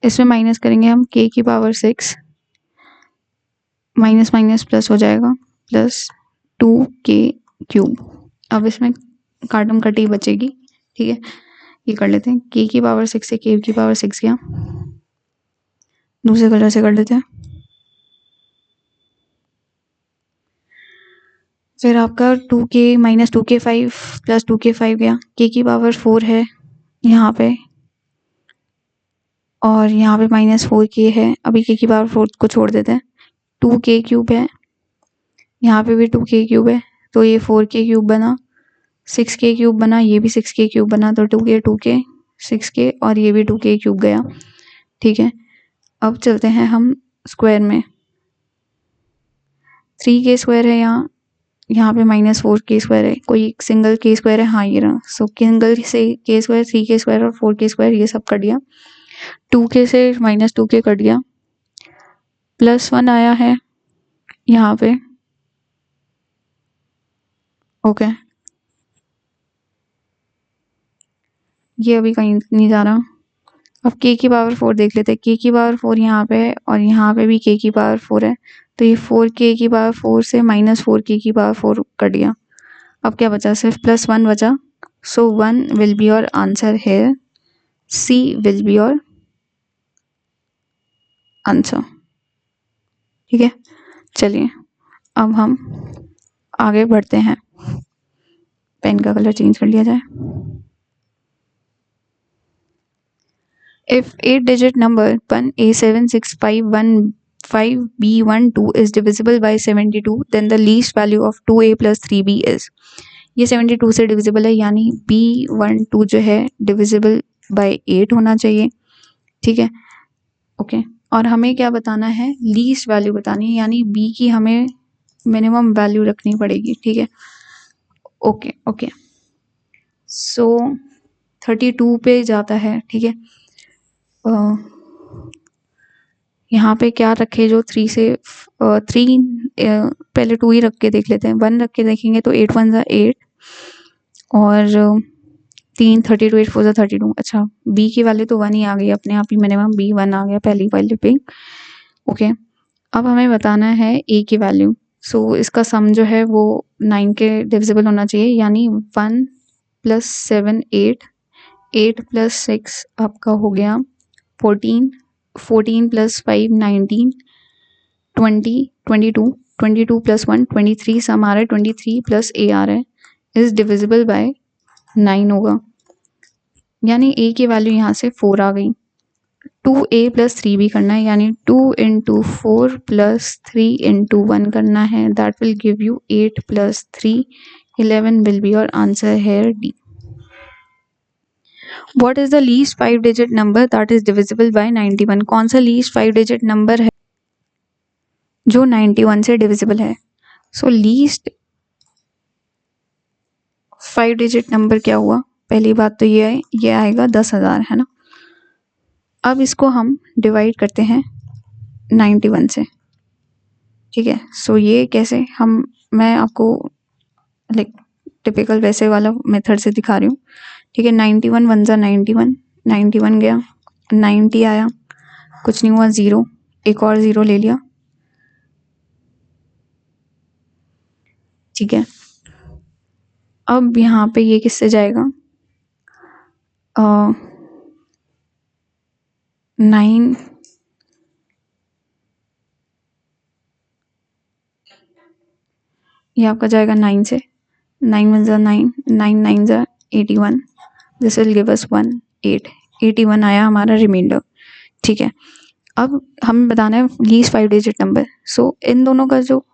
इसमें माइनस करेंगे हम k की पावर 6, माइनस माइनस प्लस हो जाएगा प्लस 2k क्यूब। अब इसमें काटम कटी बचेगी, ठीक है। ये कर लेते हैं, k की पावर 6 से k की पावर 6 गया, दूसरे कलर से कर लेते हैं। फिर आपका 2k minus 2k5 plus 2k5 गया, k की पावर 4 है यहाँ पे, और यहाँ पे माइनस 4k है। अभी k की पावर 4 को छोड़ देते हैं। 2k क्यूब है, यहाँ पे भी 2k क्यूब है, तो ये 4k क्यूब बना, 6k क्यूब बना, ये भी 6k क्यूब बना, तो 2k 6k और ये भी 2k क्यूब गया, ठीक है। अब चलते हैं हम स्क्वायर में। 3k स्क्वायर है यहाँ पे माइनस 4k स्क्वायर है, कोई सिंगल k स्क्वायर है, हाँ ये रहा। सो सिंगल से k स्क्वायर, 3k स्क्वायर और 4k स्क्वायर ये सब कट गया। 2k से माइनस 2k कट गया, +1 आया है यहाँ पे, ओके। ये अभी कहीं नहीं जा रहा। अब k की पावर 4 देख लेते हैं। k की पावर 4 यहाँ पे है और यहाँ पे भी k की पावर 4 है, तो ये 4k की पावर 4 से माइनस 4k की पावर 4 कट गया। अब क्या बचा, सिर्फ +1 बचा। सो 1 विल बी योर आंसर है, C will be your answer, ठीक है। चलिए अब हम आगे बढ़ते हैं, पेन का कलर चेंज कर लिया जाए। If 8-digit number 1A765115B12 is divisible by 72, then the least value of 2A plus 3B is। ये 72 से डिविजिबल है, यानी B12 जो है डिविजिबल बाय 8 होना चाहिए, ठीक है, ओके। और हमें क्या बताना है, लीस्ट वैल्यू बतानी है, यानी B की हमें मिनिमम वैल्यू रखनी पड़ेगी, ठीक है, ओके ओके। सो 32 पे जाता है, ठीक है। यहाँ पे क्या रखे जो 3 से 3 पहले 2 ही रख के देख लेते हैं। 1 रख के देखेंगे तो 8 1 8 और 3 32 8 4 32। अच्छा, b की वैल्यू तो 1 ही आ गई अपने आप ही, मिनिमम b 1 आ गया पहली वैल्यू पे, ओके। अब हमें बताना है a की वैल्यू। सो इसका सम जो है वो 9 के डिविजिबल होना चाहिए, यानी 1 + 7 8, 8 + 6 आपका हो गया 14, 14 + 5 19, 20 22, 22 + 1 23, सम आ रहा है 23 + a आ रहा है, इज डिविजिबल बाय 9 होगा, यानी a की वैल्यू यहाँ से 4 आ गई। 2a + 3 भी करना है, यानी 2 × 4 + 3 × 1 करना है, that will give you 8 + 3 11 will be your answer hair D। What is the least 5-digit number that is divisible by 91? कौन सा least 5-digit number है जो 91 से डिविजिबल है? सो लीस्ट 5-digit नंबर क्या हुआ? पहली बात तो ये है, ये आएगा 10,000, है ना। अब इसको हम डिवाइड करते हैं 91 से, ठीक है। सो ये कैसे, मैं आपको लाइक टिपिकल वैसे वाला मेथड से दिखा रही हूँ, ठीक है। 91 1 ज़ा 91, 91 गया, 90 आया, कुछ नहीं हुआ, 0, एक और 0 ले लिया, ठीक है। अब यहाँ पे ये किससे जाएगा, 9, ये आपका जाएगा 9 से, 9 1 ज़ा 9, 9 9 ज़ा 81, दिस विल गिव अस 1 8, 81 आया हमारा रिमाइंडर, ठीक है। अब हमें बताना है लीस्ट 5-digit नंबर। सो इन दोनों का जो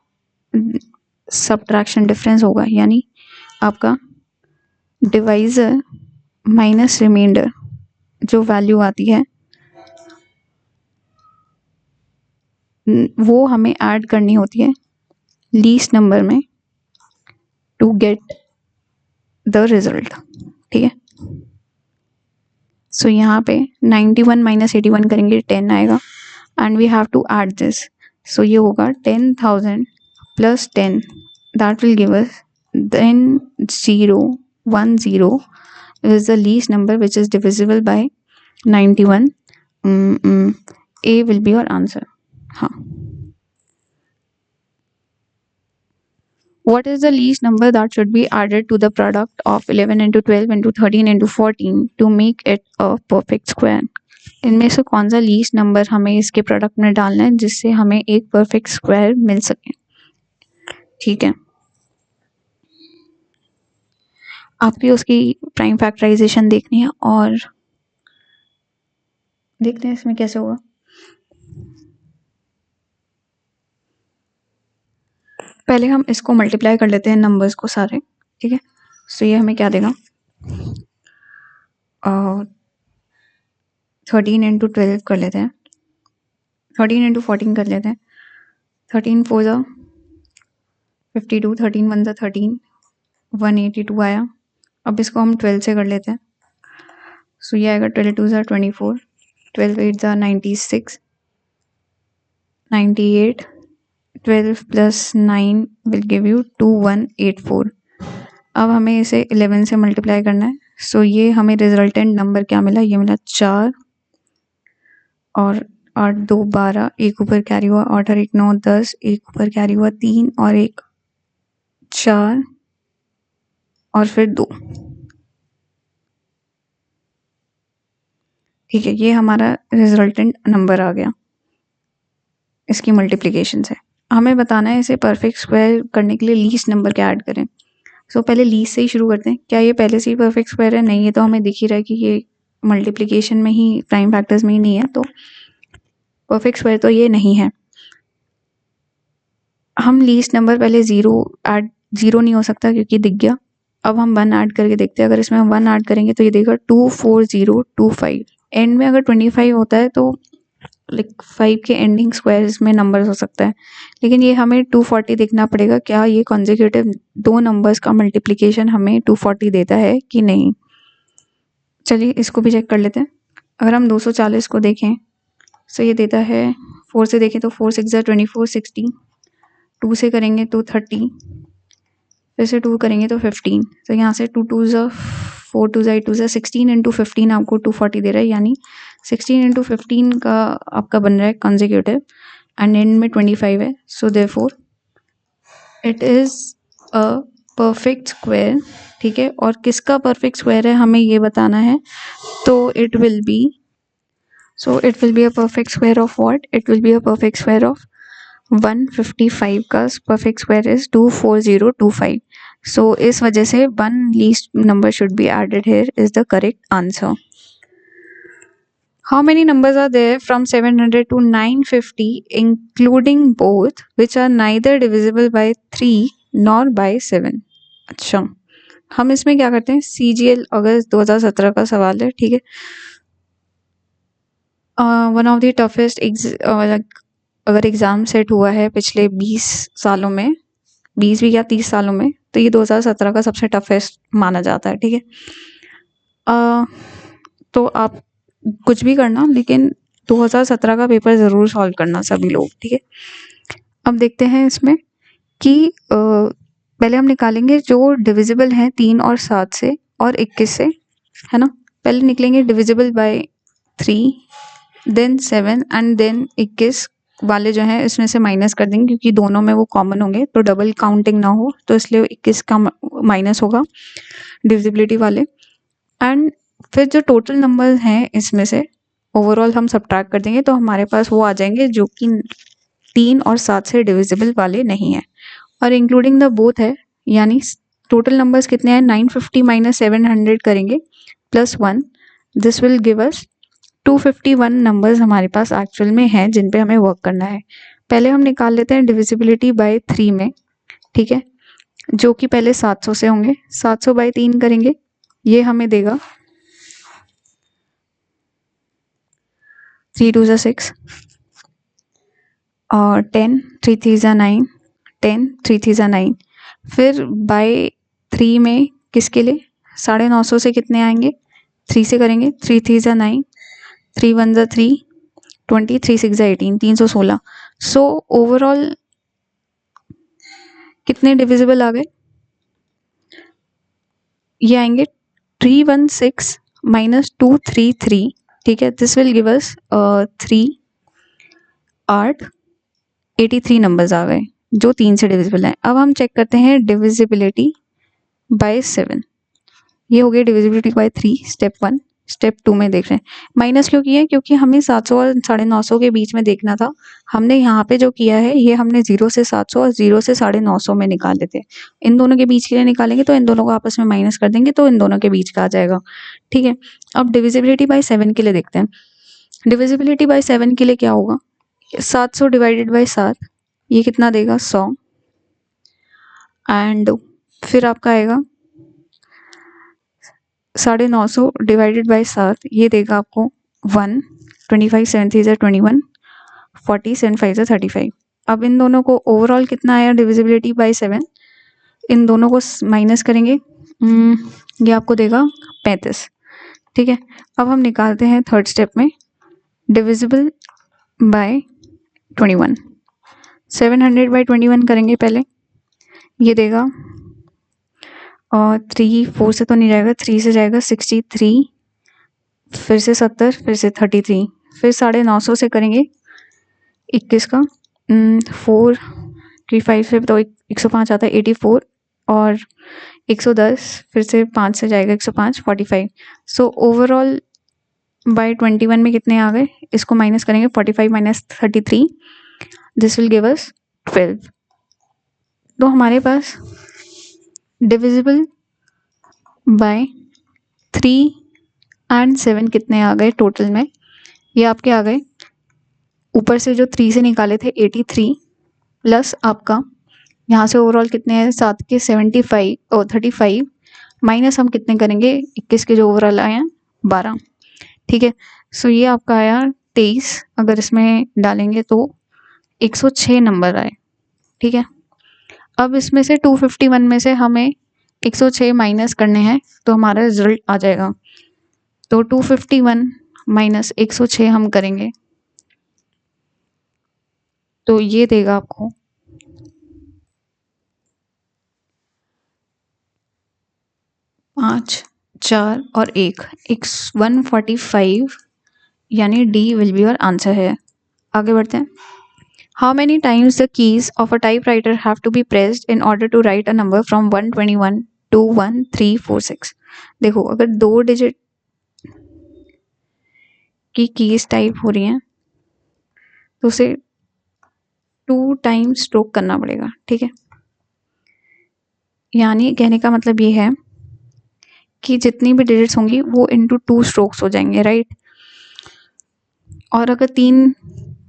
सब्ट्रैक्शन डिफरेंस होगा, यानी आपका डिवाइजर माइनस रिमाइंडर जो वैल्यू आती है वो हमें ऐड करनी होती है लीस्ट नंबर में टू गेट द रिजल्ट, ठीक है। सो यहाँ पे 91 - 81 करेंगे 10 आएगा, and we have to add this. So ये होगा 10,000 + 10, that will give us then 0 1 0 is the least number which is divisible by 91. A will be your answer, हाँ। What is the least number that should be added to the product of 11 into 12 into 13 into 14 to make it a perfect square? इनमें से कौन सा लीस्ट नंबर हमें इसके प्रोडक्ट में डालना है जिससे हमें एक परफेक्ट स्क्वायर मिल सके? ठीक है, आपकी उसकी प्राइम फैक्टराइजेशन देखनी है और देखते हैं इसमें कैसे होगा। पहले हम इसको मल्टीप्लाई कर लेते हैं नंबर्स को सारे, ठीक है। सो ये हमें क्या देगा, 13 इंटू 12 कर लेते हैं, 13 इंटू 14 कर लेते हैं, 13 4 ज़ा 52, 13 1 ज़ा 13, 182 आया। अब इसको हम 12 से कर लेते हैं, सो ये आएगा 12 2 ज़ा 24, 12 8 ज़ा 96, 98, 12 प्लस 9 विल गिव यू 2184। अब हमें इसे 11 से मल्टीप्लाई करना है, सो ये हमें रिजल्टेंट नंबर क्या मिला, ये मिला 4 और 8 2 12, एक ऊपर कैरी हुआ 8 और 1 9 10, एक ऊपर कैरी हुआ 3 और 1 4 और फिर 2। ठीक है, ये हमारा रिजल्टेंट नंबर आ गया इसकी मल्टीप्लिकेशन से। हमें बताना है इसे परफेक्ट स्क्वायर करने के लिए लीस्ट नंबर क्या ऐड करें। सो पहले लीस्ट से ही शुरू करते हैं। क्या ये पहले से ही परफेक्ट स्क्वायर है? नहीं, ये तो हमें दिख ही रहा है कि ये मल्टीप्लिकेशन में ही, प्राइम फैक्टर्स में ही नहीं है, तो परफेक्ट स्क्वायर तो ये नहीं है। हम लीस्ट नंबर पहले ज़ीरो नहीं हो सकता क्योंकि दिख गया। अब हम 1 ऐड करके देखते हैं। अगर इसमें हम 1 ऐड करेंगे तो ये देगा 24025। एंड में अगर 25 होता है तो लाइक 5 के एंडिंग स्क्वायर्स में नंबर्स हो सकता है, लेकिन ये हमें 240 देखना पड़ेगा। क्या ये कॉन्जिक्यूटिव दो नंबर्स का मल्टीप्लिकेशन हमें 240 देता है कि नहीं? चलिए इसको भी चेक कर लेते हैं। अगर हम 240 को देखें तो ये देता है, 4 से देखें तो 4 6 ज़ा 24 60, 2 से करेंगे तो 30, फिर से 2 करेंगे तो 15। तो यहाँ से 2 2 ज़ा 4 2 ज़ा 8 2 ज़ा 16 इंटू 15 आपको 240 दे रहा है, यानी 16 इंटू 15 का आपका बन रहा है कंसेक्यूटिव एंड एंड में 25 है। So therefore it is a perfect square. ठीक है, और किसका परफेक्ट स्क्वायर है हमें ये बताना है। तो it will be a perfect square of what? It will be a perfect square of 155 का परफेक्ट स्क्वायर इज 24025। सो इस वजह से 1 least number should be added here is the correct answer. How many numbers are there from 700 to 950 including both which are neither divisible by 3 nor by 7? अच्छा, हम इसमें क्या करते हैं, CGL अगस्त 2017 का सवाल है। ठीक है, वन ऑफ द टफेस्ट अगर एग्ज़ाम सेट हुआ है पिछले 20 सालों में, 20 भी या 30 सालों में, तो ये 2017 का सबसे टफेस्ट माना जाता है। ठीक है, तो आप कुछ भी करना, लेकिन 2017 का पेपर ज़रूर सॉल्व करना सभी लोग। ठीक है, अब देखते हैं इसमें कि पहले हम निकालेंगे जो डिविजिबल हैं 3 और 7 से और 21 से, है ना। पहले निकलेंगे divisible by 3, then 7 and then 21 वाले जो हैं इसमें से माइनस कर देंगे क्योंकि दोनों में वो कॉमन होंगे, तो डबल काउंटिंग ना हो, तो इसलिए 21 का माइनस होगा डिविजिबिलिटी वाले। एंड फिर जो टोटल नंबर्स हैं इसमें से ओवरऑल हम सब्ट्रैक्ट कर देंगे, तो हमारे पास वो आ जाएंगे जो कि 3 और 7 से डिविजिबल वाले नहीं है। और इंक्लूडिंग द बोथ है, यानी टोटल नंबर्स कितने हैं, 950 माइनस 700 करेंगे plus 1, this will give us 251 numbers हमारे पास एक्चुअल में हैं जिन पे हमें वर्क करना है। पहले हम निकाल लेते हैं डिविजिबिलिटी बाय 3 में। ठीक है, जो कि पहले 700 से होंगे, 700 बाय 3 करेंगे, ये हमें देगा 3 2 ज़ा 6 और 10 3 3 ज़ा 9, 10 3 3 ज़ा 9। फिर बाय 3 में किसके लिए, 950 से कितने आएंगे, 3 से करेंगे, 3 3 ज़ा 9, 3 1 ज़ा 3, 20 3 6 ज़ा 18, 316। सो ओवरऑल कितने डिविजिबल आ गए, ये आएंगे 316 माइनस 233। ठीक है, this will give us 3 8 83 numbers आ गए। जो 3 से डिविजिबल है। अब हम चेक करते हैं डिविजिबिलिटी बाय 7। ये हो गया डिविजिबिलिटी बाय 3 स्टेप 1। स्टेप 2 में देख रहे हैं माइनस क्यों किया है, क्योंकि हमें 700 और 950 के बीच में देखना था। हमने यहाँ पे जो किया है ये हमने 0 से 700 और 0 से 950 में निकाल लेते हैं। इन दोनों के बीच के लिए निकालेंगे तो इन दोनों को आपस में माइनस कर देंगे तो इन दोनों के बीच का आ जाएगा। ठीक है, अब डिविजिबिलिटी बाय 7 के लिए देखते हैं। डिविजिबिलिटी बाय 7 के लिए क्या होगा, 700 डिवाइडेड बाय 7 ये कितना देगा 100, एंड फिर आपका आएगा 950 डिवाइडेड बाय 7 ये देगा आपको 1, 25 7 3 21, 40 7 5 35। अब इन दोनों को ओवरऑल कितना आया डिविजिबिलिटी बाय 7, इन दोनों को माइनस करेंगे, ये आपको देगा 35। ठीक है, अब हम निकालते हैं थर्ड स्टेप में डिविजिबल बाय 21। 700 बाय 21 करेंगे पहले, ये देगा और 3 4 से तो नहीं जाएगा, 3 से जाएगा 63, फिर से 70, फिर से 33, फिर 950 से करेंगे 21 का 4 3 5 से तो 105 आता है 84, और 110 फिर से 5 से जाएगा 105 45। सो ओवरऑल बाय 21 में कितने आ गए, इसको माइनस करेंगे 45 माइनस 33, दिस विल गिव अस 12। तो हमारे पास डिविजिबल बाय 3 एंड 7 कितने आ गए टोटल में, ये आपके आ गए ऊपर से जो 3 से निकाले थे 83 प्लस आपका यहाँ से ओवरऑल कितने हैं 7 के 75 और 35 माइनस हम कितने करेंगे 21 के जो ओवरऑल आए हैं 12। ठीक है, सो ये आपका आया 23, अगर इसमें डालेंगे तो 106 नंबर आए। ठीक है, अब इसमें से 251 में से हमें 106 माइनस करने हैं तो हमारा रिजल्ट आ जाएगा। तो 251 माइनस 106 हम करेंगे तो ये देगा आपको 5 4 और 1 145, यानी D will be your answer है। आगे बढ़ते हैं। How many times the keys of a typewriter have to be pressed in order to write a number from 121 to 1346। देखो अगर 2 डिजिट की कीज टाइप हो रही हैं तो उसे 2 टाइम्स स्ट्रोक करना पड़ेगा। ठीक है, यानी कहने का मतलब ये है कि जितनी भी डिजिट्स होंगी वो इनटू 2 स्ट्रोक्स हो जाएंगे, राइट। और अगर 3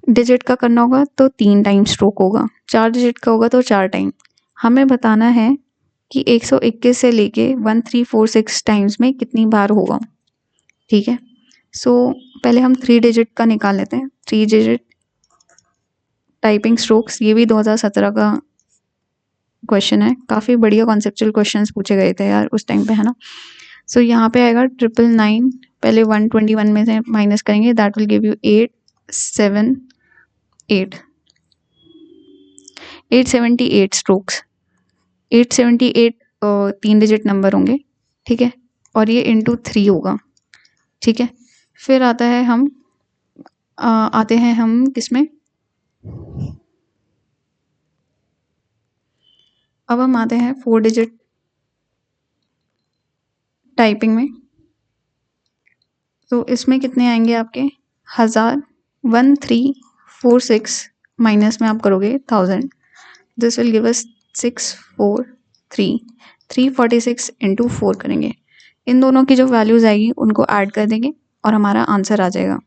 डिजिट का करना होगा तो 3 टाइम स्ट्रोक होगा, 4 डिजिट का होगा तो 4 टाइम। हमें बताना है कि 121 से लेके 1346 टाइम्स में कितनी बार होगा। ठीक है, सो पहले हम 3 डिजिट का निकाल लेते हैं। 3 डिजिट टाइपिंग स्ट्रोक्स, ये भी 2017 का क्वेश्चन है, काफ़ी बढ़िया कॉन्सेप्चुअल क्वेश्चंस पूछे गए थे यार उस टाइम पे, है ना। सो यहाँ पे आएगा 999, पहले 121 में से माइनस करेंगे, that will give you 878 strokes. 878 3 digit number होंगे। ठीक है, और ये इंटू 3 होगा। ठीक है, फिर आता है हम आते हैं हम किसमें, अब हम आते हैं 4 डिजिट टाइपिंग में। तो इसमें कितने आएंगे आपके 1000, 1346 माइनस में आप करोगे 1000, this will give us 643, 346 into 4 करेंगे, इन दोनों की जो वैल्यूज आएगी उनको ऐड कर देंगे और हमारा आंसर आ जाएगा।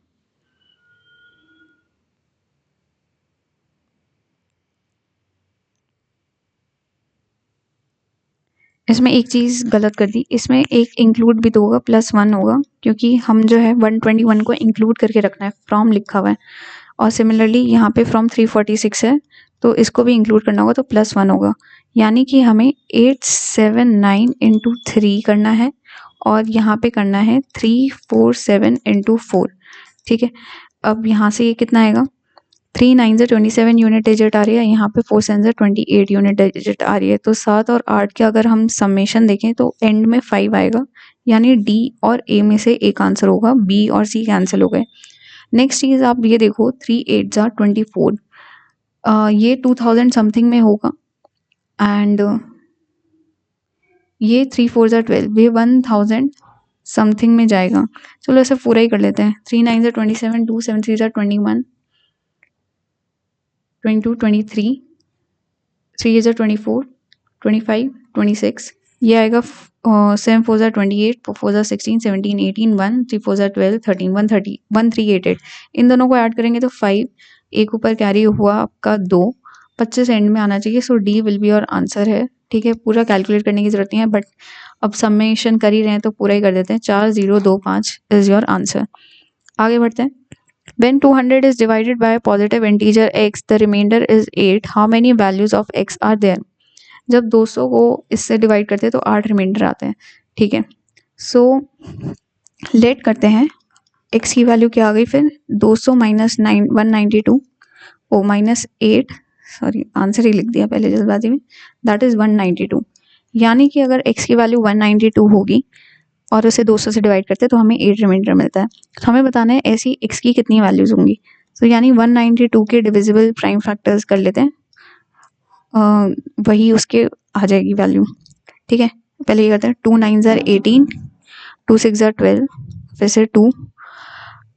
इसमें एक चीज़ गलत कर दी, इसमें एक इंक्लूड भी तो होगा, +1 होगा, क्योंकि हम जो है 121 को इंक्लूड करके रखना है, फ्रॉम लिखा हुआ है, और सिमिलरली यहाँ पे फ्रॉम 346 है तो इसको भी इंक्लूड करना होगा तो +1 होगा, यानी कि हमें 879 इंटू 3 करना है और यहाँ पे करना है 347 इंटू 4। ठीक है, अब यहाँ से ये कितना आएगा, 3 9 से 27 यूनिट डिजिट आ रही है, यहाँ पे 4 7 से 28 यूनिट डिजिट आ रही है। तो 7 और 8 के अगर हम समेशन देखें तो एंड में 5 आएगा, यानी डी और ए में से एक आंसर होगा, बी और सी कैंसिल हो गए। नेक्स्ट चीज़ आप ये देखो, 3 8 जा 24, ये 2000 समथिंग में होगा एंड ये 3 4 ज़ा 12, ये 1000 समथिंग में जाएगा। चलो ऐसे पूरा ही कर लेते हैं। 3 9 ज़ा 27, 2 7 3 ज़ा 21, 22 23, 3 ज़ा 24, 25 26, ये आएगा 7 4 ज़ा 28, 4 ज़ा 16, 17 18, 1 3 4 ज़ा 12, 13 130, 1388। इन दोनों को ऐड करेंगे तो 5, एक ऊपर कैरी हुआ आपका 2, 25 एंड में आना चाहिए। So D will be your answer है। ठीक है, पूरा कैलकुलेट करने की जरूरत नहीं है, बट अब समेशन कर ही रहे हैं तो पूरा ही कर देते हैं। 4025 इज योर आंसर। आगे बढ़ते हैं। When 200 is divided by a positive integer x, the remainder is 8. How many values of x are there? जब 200 को इससे डिवाइड करते हैं तो 8 रिमाइंडर आते हैं। ठीक है, सो लेट करते हैं। x की वैल्यू क्या आ गई फिर? 200 माइनस 192 ओ माइनस 8, सॉरी आंसर ही लिख दिया पहले जल्दबाजी में, दैट इज 192। यानी कि अगर x की वैल्यू 192 होगी और उसे 200 से डिवाइड करते हैं तो हमें 8 रिमाइंडर मिलता है। तो हमें बताना है ऐसी x की कितनी वैल्यूज होंगी। तो यानी 192 के डिविजिबल प्राइम फैक्टर्स कर लेते हैं, वही उसके आ जाएगी वैल्यू। ठीक है, पहले ये करते हैं। 2 9 ज़ा 18, 2 6 ज़ा 12, फिर से 2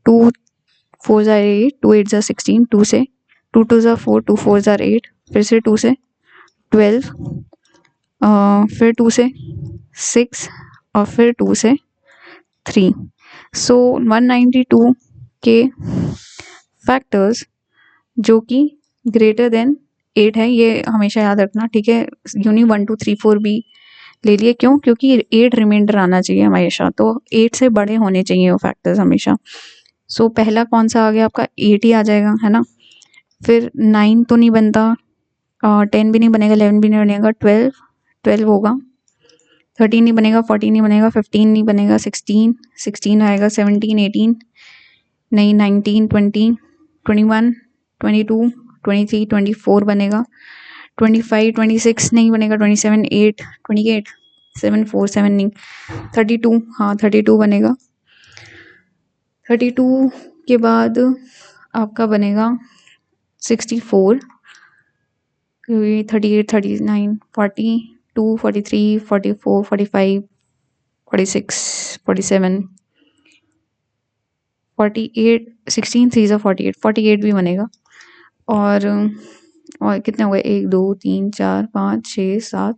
2 4 ज़ा 8, 2 8 ज़ा 16, 2 से 2 2 ज़ा 4, 2 4 ज़ा 8, फिर से 2 से 12, फिर 2 से 6 और फिर 2 से 3। सो 192 के फैक्टर्स जो कि ग्रेटर देन 8 है, ये हमेशा याद रखना। ठीक है, यूनी 1 2 3 4 भी ले लिए, क्यों? क्योंकि 8 रिमाइंडर आना चाहिए हमेशा, तो 8 से बड़े होने चाहिए वो फैक्टर्स हमेशा। सो पहला कौन सा आ गया आपका? 8 ही आ जाएगा, है ना। फिर 9 तो नहीं बनता, 10 भी नहीं बनेगा, 11 भी नहीं बनेगा, 12 होगा, 13 नहीं बनेगा, 14 नहीं बनेगा, 15 नहीं बनेगा, 16 आएगा, 17 18 नहीं, 19 20 21 22 23 24 बनेगा, 25 26 नहीं बनेगा, 27 8 28 7 4 7 नहीं, 32, हाँ 32 बनेगा। 32 के बाद आपका बनेगा 64, 38 39 42 43 44 45 46 47 48, 16 3 ज़ा 48, 48 भी बनेगा। और कितने हो गए? 1 2 3 4 5 6 7,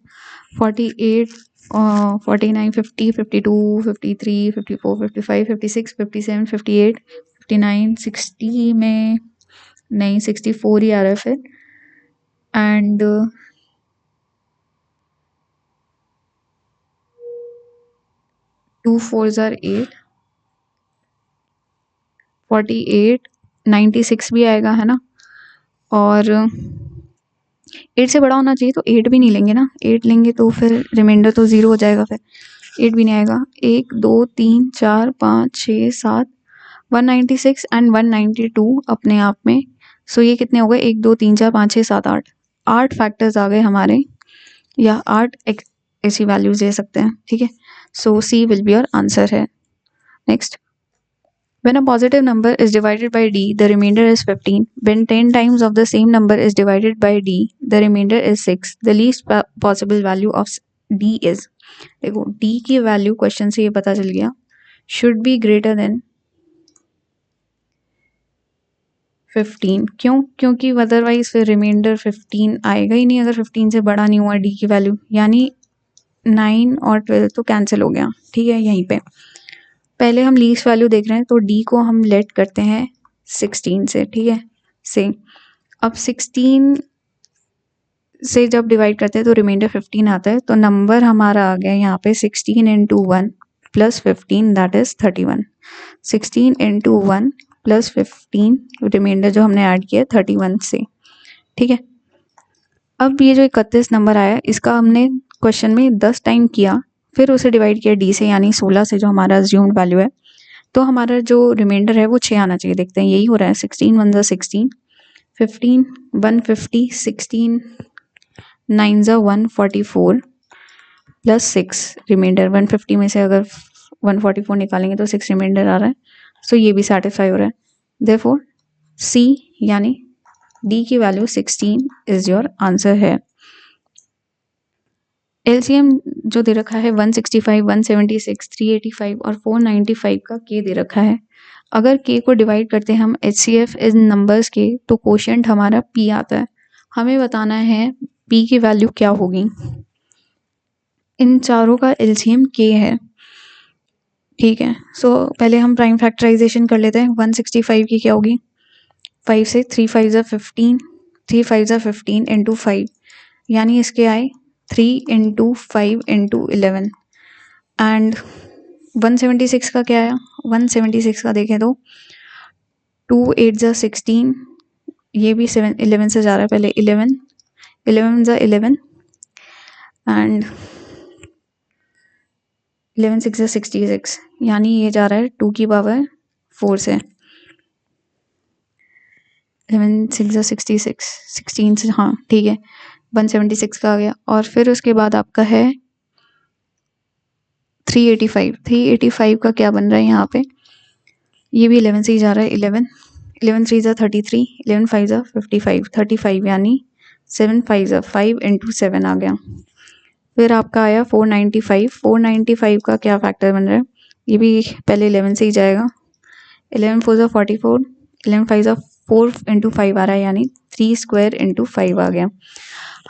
48 49 50 52 53 54 55 56 57 58 59 60 में नहीं, 64 ही आ रहा है फिर। एंड 2 4 ज़ा 8, 48 96 भी आएगा, है ना। और 8 से बड़ा होना चाहिए तो 8 भी नहीं लेंगे ना, 8 लेंगे तो फिर रिमाइंडर तो 0 हो जाएगा, फिर 8 भी नहीं आएगा। 1 2 3 4 5 6 7, 196 एंड 192 अपने आप में। सो ये कितने हो गए? 1 2 3 4 5 6 7 8, 8 फैक्टर्स आ गए हमारे, या 8 ऐसी वैल्यूज दे सकते हैं। ठीक है, सो C will be your answer है। Next, when a positive number is divided by d, the remainder is 15. When 10 times of the same number is divided by d, the remainder is 6. The least possible value of d is, देखो d की वैल्यू क्वेश्चन से ये पता चल गया, should be greater than 15। क्यों? क्योंकि अदरवाइज फिर रिमाइंडर 15 आएगा ही नहीं अगर 15 से बड़ा नहीं हुआ d की वैल्यू, यानी 9 और 12 तो कैंसिल हो गया। ठीक है, यहीं पे पहले हम लीस्ट वैल्यू देख रहे हैं, तो d को हम लेट करते हैं 16 से। ठीक है, से अब 16 से जब डिवाइड करते हैं तो रिमाइंडर 15 आता है, तो नंबर हमारा आ गया यहाँ पे 16 into 1 plus 15, that is 31। 16 into 1 plus 15, remainder जो हमने ऐड किया 31 से। ठीक है, अब ये जो 31 नंबर आया, इसका हमने क्वेश्चन में 10 टाइम किया, फिर उसे डिवाइड किया d से, यानी 16 से जो हमारा अज्यूम्ड वैल्यू है, तो हमारा जो रिमाइंडर है वो 6 आना चाहिए। देखते हैं, यही हो रहा है। 16 1 ज़ा 16, 15 150, 16 9 ज़ा 144 प्लस 6 रिमाइंडर। 150 में से अगर 144 निकालेंगे तो 6 रिमाइंडर आ रहा है, सो ये भी सेटिस्फाई हो रहा है। देयरफॉर सी यानी डी की वैल्यू 16 इज योर आंसर है। एलसीएम जो दे रखा है 165, 176, 385 और 495 का के दे रखा है। अगर के को डिवाइड करते हैं हम एचसीएफ इन नंबर्स के तो कोशेंट हमारा पी आता है। हमें बताना है पी की वैल्यू क्या होगी। इन चारों का एलसीएम के है, ठीक है। सो पहले हम प्राइम फैक्टराइजेशन कर लेते हैं। 165 की क्या होगी, 5 से 3 5 ज़ा 15, 3 5 ज़ा 15 इंटू 5, यानी इसके आए 3 इंटू 5 इंटू 11। एंड 176 का क्या आया, 176 का देखें तो 2 8 ज़ा 16, ये भी 7 11 से जा रहा है, पहले 11 11 ज़ा 11 एंड 11 6 ज़ा 66, यानी ये जा रहा है 2 की पावर 4 से। 11 6 ज़ा 66, 16 से, हाँ ठीक है, 176 का आ गया। और फिर उसके बाद आपका है 385। 385 का क्या बन रहा है यहाँ पे, ये भी 11 से ही जा रहा है, 11 11 3 ज़ा 33, 11 5 ज़ा 55, 35 यानी 7 5 ज़ा 5 इंटू 7 आ गया। फिर आपका आया 495। 495 का क्या फैक्टर बन रहा है, ये भी पहले 11 से ही जाएगा, 11 4 ज़ा 44, 11 5 ज़ा 4 इंटू 5 आ रहा है, यानी 3 स्क्वायर इंटू 5 आ गया।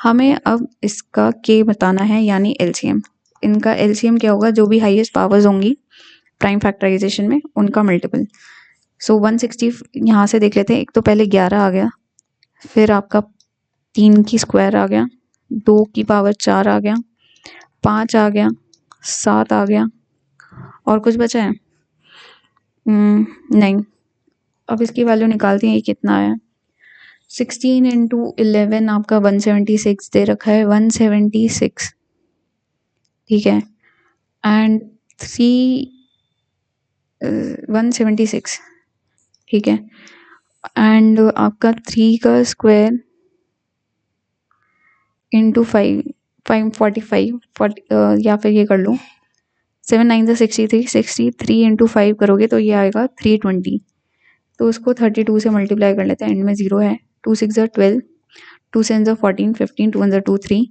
हमें अब इसका के बताना है, यानी एलसीएम। इनका एलसीएम क्या होगा, जो भी हाईएस्ट पावर्स होंगी प्राइम फैक्टराइजेशन में उनका मल्टीपल। सो 160 यहाँ से देख लेते हैं। एक तो पहले 11 आ गया, फिर आपका 3 की स्क्वायर आ गया, 2 की पावर 4 आ गया, 5 आ गया, 7 आ गया, और कुछ बचा है नहीं। अब इसकी वैल्यू निकालती हैं, ये कितना आया, 16 इंटू 11 आपका 176 दे रखा है, 176, ठीक है। एंड 176, ठीक है। एंड आपका 3 का स्क्वायर इंटू 5 545 या फिर ये कर लो 7 9 ज़ा 63, 63 इंटू 5 करोगे तो ये आएगा 320। तो उसको 32 से मल्टीप्लाई कर लेते हैं, एंड में 0 है। 2 6 ज़ा 12, 2 7 ज़ा 14, 15, 2 1 ज़ा 2 3,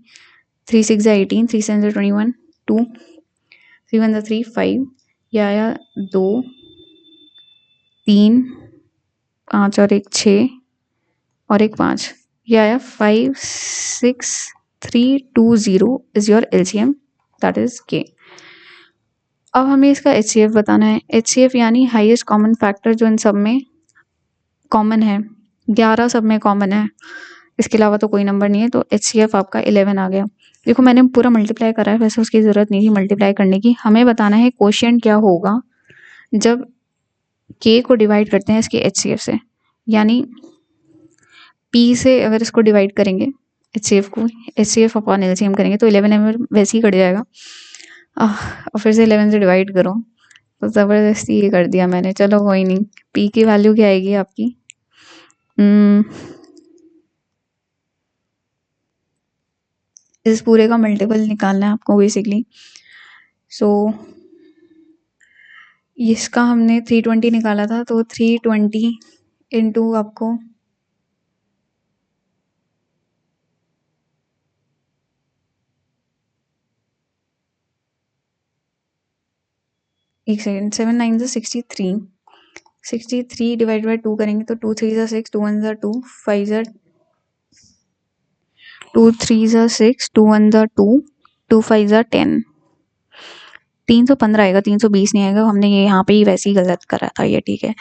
3 6 ज़ा 18, 3 7 ज़ा 21, 2 3 1 ज़ा 3 5, ये आया 2 3 5 और एक 6 और एक 5, ये आया 5 6 3 2 0 is your LCM, that is के। अब हमें इसका एचसीएफ बताना है। एचसीएफ यानी हाईएस्ट कॉमन फैक्टर, जो इन सब में कॉमन है, 11 सब में कॉमन है, इसके अलावा तो कोई नंबर नहीं है। तो एचसीएफ आपका 11 आ गया। देखो मैंने पूरा मल्टीप्लाई करा है, वैसे उसकी ज़रूरत नहीं थी मल्टीप्लाई करने की। हमें बताना है कोशिएंट क्या होगा जब के को डिवाइड करते हैं इसके एचसीएफ से, यानी पी से अगर इसको डिवाइड करेंगे एचसीएफ को, एचसीएफ अपॉन एलसीएम करेंगे तो 11 में वैसे ही कट जाएगा। और फिर से 11 से डिवाइड करो तो ज़बरदस्ती ये कर दिया मैंने, चलो कोई नहीं। पी की वैल्यू क्या आएगी आपकी, इस पूरे का मल्टीपल निकालना है आपको बेसिकली। सो इसका हमने 320 निकाला था, तो 320 इंटू आपको एक सेकेंड, 7 9 ज़ा 63, 63 डिवाइड बाई 2 करेंगे तो 2 3 ज़ा 6, 2 1 ज़ा 2, 5 ज़ा 2 3 ज़ा 6, 2 1 ज़ा 2, 2 5 ज़ा 10, 315 आएगा, 320 नहीं आएगा। हमने ये यहाँ पे ही वैसे ही गलत करा था ये, ठीक है,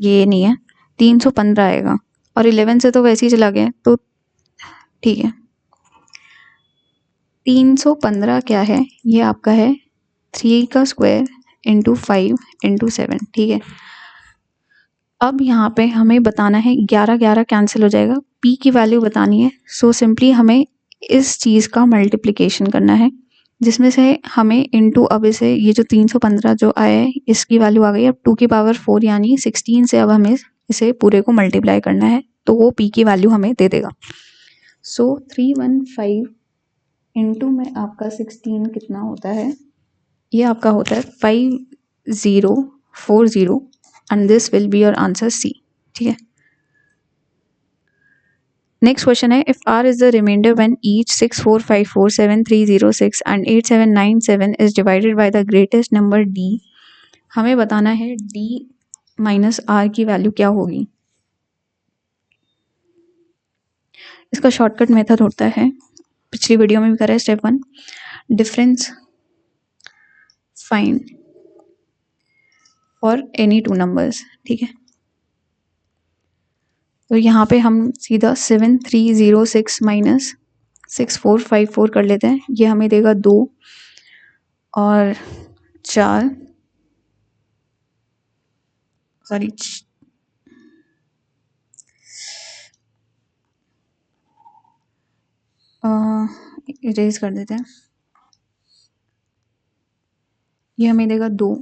ये नहीं है, 315 आएगा। और 11 से तो वैसे ही चला गया, तो ठीक है। 315 क्या है, ये आपका है 3 का स्क्वायर इंटू 5 इंटू 7, ठीक है। अब यहाँ पे हमें बताना है, 11 11 कैंसिल हो जाएगा, पी की वैल्यू बतानी है। सो सिंपली हमें इस चीज़ का मल्टीप्लिकेशन करना है, जिसमें से हमें इंटू, अब इसे ये जो 315 जो आया है इसकी वैल्यू आ गई। अब 2 की पावर 4 यानी 16 से अब हमें इसे पूरे को मल्टीप्लाई करना है, तो वो पी की वैल्यू हमें दे देगा। सो 315 इंटू में आपका 16 कितना होता है, ये आपका होता है 5040, and this will be your answer C, ठीक है। नेक्स्ट क्वेश्चन है, if r is the remainder when each 6454730 and 8797 is divided by the greatest number d, हमें बताना है d माइनस r की वैल्यू क्या होगी। इसका शॉर्टकट मेथड होता है, पिछली वीडियो में भी करा है, step 1 difference find for any two numbers. ठीक है, तो यहाँ पे हम सीधा 7306 माइनस 6454 कर लेते हैं। ये हमें देगा 2 और 4, सॉरी इरेज कर देते हैं। ये हमें देगा 2,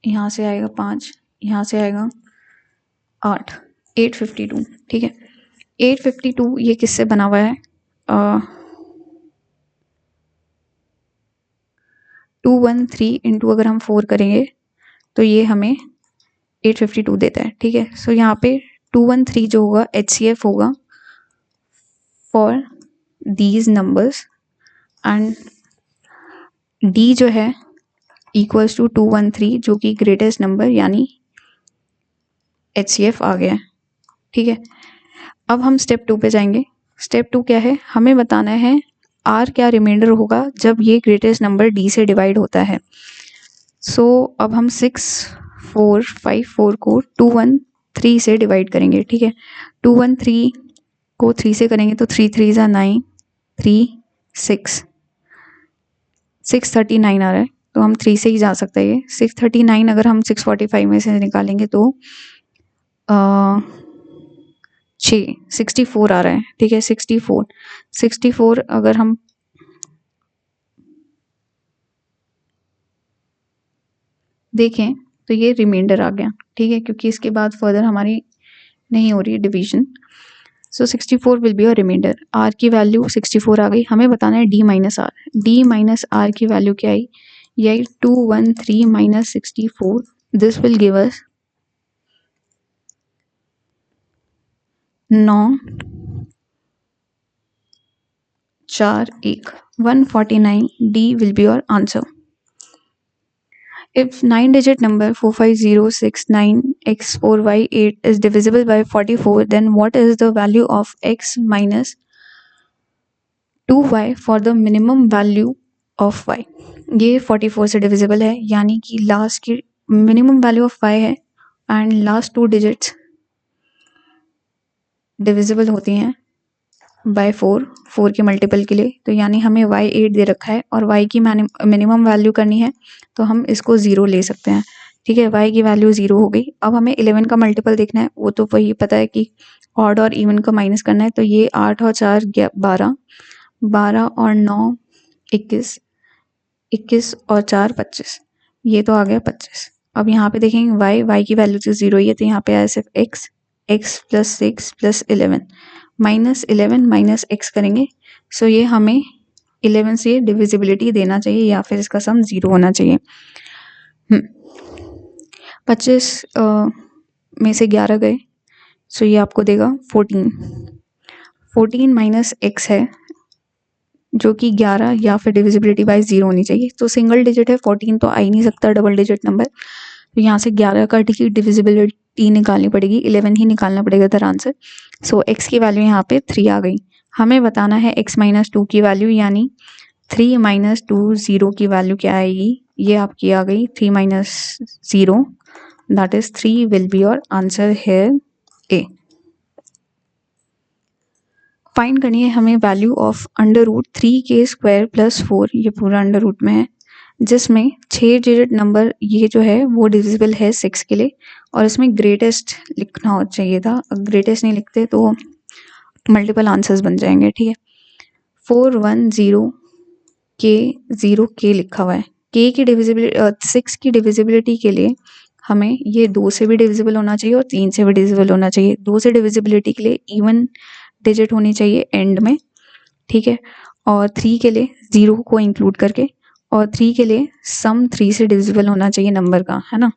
यहाँ से आएगा 5, यहाँ से आएगा 8, 852। ठीक है, 852 ये किससे बना हुआ है? 213 इंटू अगर हम 4 करेंगे तो ये हमें 852 देता है। ठीक है, सो यहाँ पे 213 जो होगा HCF होगा for these numbers and D जो है इक्वल्स टू 213 जो कि ग्रेटेस्ट नंबर यानी HCF आ गया है। ठीक है, अब हम स्टेप 2 पे जाएंगे। स्टेप 2 क्या है? हमें बताना है R क्या रिमाइंडर होगा जब ये ग्रेटेस्ट नंबर D से डिवाइड होता है। सो अब हम 6454 को 213 से डिवाइड करेंगे। ठीक है, 213 को 3 से करेंगे तो 3 3 ज़ा 9, 3 6 639 आ रहा है, तो हम 3 से ही जा सकता है। ये 639 अगर हम 645 में से निकालेंगे तो 64 आ रहा है। ठीक है, 64 अगर हम देखें तो ये रिमाइंडर आ गया। ठीक है, क्योंकि इसके बाद फर्दर हमारी नहीं हो रही division. So 64 will be a remainder. R की वैल्यू 64 आ गई। हमें बताना है d minus r. D minus r की वैल्यू क्या आई? ये आई 213 minus 64। This will give us 9 4 1 149. D will be your answer. If 9-digit number 45069x4y8 is divisible by 44, then what is the value of x minus 2y for the minimum value of y? ये 44 से डिविजिबल है, यानी कि लास्ट की मिनिमम वैल्यू ऑफ y है एंड लास्ट 2 डिजिट्स डिविजिबल होती हैं बाय 4 के मल्टीपल के लिए। तो यानी हमें y 8 दे रखा है और y की मिनिमम वैल्यू करनी है तो हम इसको 0 ले सकते हैं। ठीक है, y की वैल्यू 0 हो गई। अब हमें 11 का मल्टीपल देखना है, वो तो वही पता है कि ऑड और इवन का माइनस करना है। तो ये 8 और 4 12, 12 और 9 21, 21 और 4 25, ये तो आ गया 25। अब यहाँ पे देखेंगे y की वैल्यू तो 0 ही है, तो यहाँ पे आया सिर्फ x plus 6 plus 11 minus 11 minus x करेंगे। सो ये हमें 11 से डिविजिबिलिटी देना चाहिए या फिर इसका सम 0 होना चाहिए। 25 में से 11 गए, सो ये आपको देगा 14 माइनस x है जो कि 11 या फिर डिविजिबिलिटी बाय 0 होनी चाहिए। तो सिंगल डिजिट है, 14 तो आ ही नहीं सकता डबल डिजिट नंबर। तो यहाँ से 11 का डिविजिबिलिटी निकालनी पड़ेगी, 11 ही निकालना पड़ेगा इधर आंसर। सो x की वैल्यू यहाँ पे 3 आ गई। हमें बताना है x माइनस 2 की वैल्यू, यानी 3 माइनस 2 0 की वैल्यू क्या आएगी? ये आपकी आ गई 3 minus 0, that is 3 will be your answer hair A. Find करनी है हमें वैल्यू ऑफ √3k² प्लस 4, ये पूरा अंडर रूट में है, जिसमें 6 डिजिट नंबर ये जो है वो डिविजिबल है 6 के लिए, और इसमें ग्रेटेस्ट लिखना चाहिए था। ग्रेटेस्ट नहीं लिखते तो मल्टीपल आंसर्स बन जाएंगे। ठीक है, 410k लिखा हुआ है। k की डिविजिबिलिटी 6 की डिविजिबिलिटी के लिए हमें ये 2 से भी डिविजिबल होना चाहिए और 3 से भी डिविजिबल होना चाहिए। 2 से डिविजिबिलिटी के लिए इवन डिजिट होनी चाहिए एंड में। ठीक है, और 3 के लिए 0 को इंक्लूड करके, और 3 के लिए सम 3 से डिविजिबल होना चाहिए नंबर का, है ना।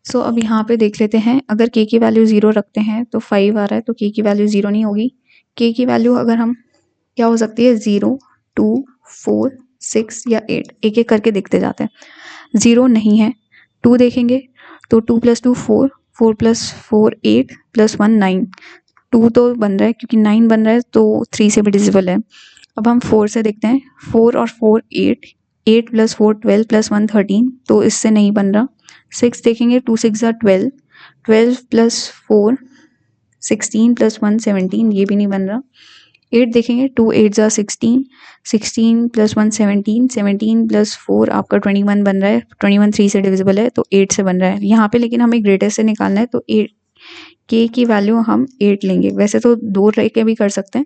सो अब यहाँ पे देख लेते हैं, अगर k की वैल्यू 0 रखते हैं तो 5 आ रहा है, तो k की वैल्यू 0 नहीं होगी के की वैल्यू अगर हम क्या हो सकती है 0, 2, 4, 6 या 8, एक एक करके देखते जाते हैं। 0 नहीं है, 2 देखेंगे तो 2 + 2 4, 4 + 4 8 + 1 9, 2 तो बन रहा है क्योंकि 9 बन रहा है तो 3 से भी डिविजिबल है। अब हम 4 से देखते हैं, 4 और 4 8, 8 + 4 12 + 1 13, तो इससे नहीं बन रहा। 6 देखेंगे, 2 6 12, 12 + 4 16 + 1 17, ये भी नहीं बन रहा। 8 देखेंगे, 2 8 16, 16 + 1 17, 17 + 4 आपका 21 बन रहा है, 21 3 से डिविजिबल है तो 8 से बन रहा है। यहाँ पे लेकिन हमें ग्रेटेस्ट से निकालना है तो 8 के की वैल्यू हम 8 लेंगे। वैसे तो 2 रह के भी कर सकते हैं,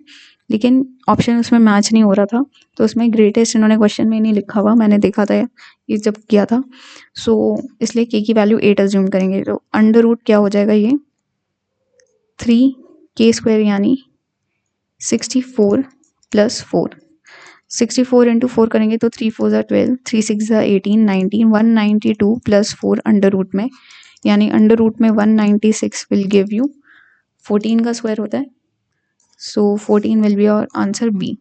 लेकिन ऑप्शन उसमें मैच नहीं हो रहा था, तो उसमें ग्रेटेस्ट इन्होंने क्वेश्चन में नहीं लिखा हुआ, मैंने देखा था ये जब किया था। सो इसलिए के की वैल्यू 8 अज्यूम करेंगे। तो अंडर क्या हो जाएगा, ये 3k² यानी 64 + 4, 64 × 4 करेंगे तो 3 4 12, 3 6 18 19, 192 + 4 अंडर में, यानी अंडर में 196 विल गिव यू 14 का स्क्वायर होता है। So 14 will be our answer B.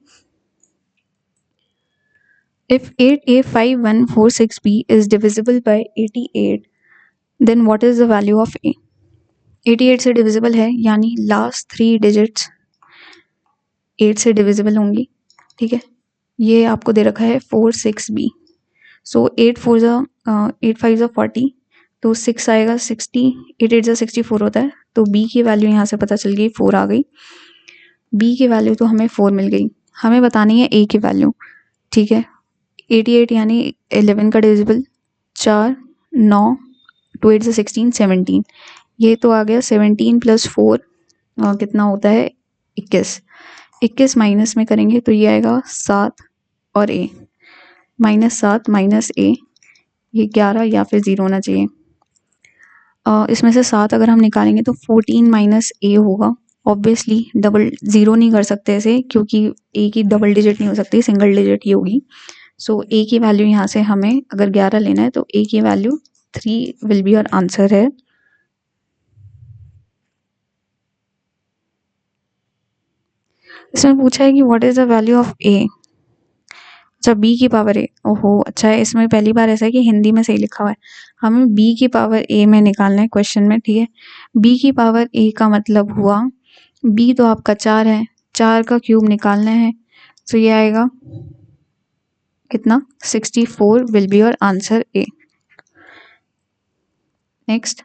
If 8a5146b is divisible by 88, then what is the value of a? 88 से डिविजिबल है, यानी लास्ट 3 डिजिट्स 8 से डिविजिबल होंगी। ठीक है, ये आपको दे रखा है 46b। सो 8 5 40, तो 6 आएगा 60, 8 8 64 होता है, तो b की वैल्यू यहाँ से पता चल गई, 4 आ गई। b की वैल्यू तो हमें 4 मिल गई, हमें बतानी है a की वैल्यू। ठीक है, 88 यानी 11 का डिविजिबल 4, 9, 2 8 16 17, ये तो आ गया। 17 + 4 कितना होता है 21, 21 माइनस में करेंगे तो ये आएगा 7 और a, -7 - a, ये 11 या फिर 0 होना चाहिए। इसमें से 7 अगर हम निकालेंगे तो 14 - a होगा। ऑब्वियसली डबल 0 नहीं कर सकते ऐसे, क्योंकि a की डबल डिजिट नहीं हो सकती, सिंगल डिजिट ही होगी। सो a की वैल्यू यहाँ से हमें अगर 11 लेना है तो a की वैल्यू 3 विल बी और आंसर है। इसमें पूछा है कि what is the value of a। अच्छा, b की पावर a, ओहो अच्छा है, इसमें पहली बार ऐसा है कि हिंदी में सही लिखा हुआ है। हमें b की पावर a में निकालना है क्वेश्चन में। ठीक है, b की पावर a का मतलब हुआ, b तो आपका 4 है, 4 का क्यूब निकालना है, तो ये आएगा कितना 64 will be your answer A. Next,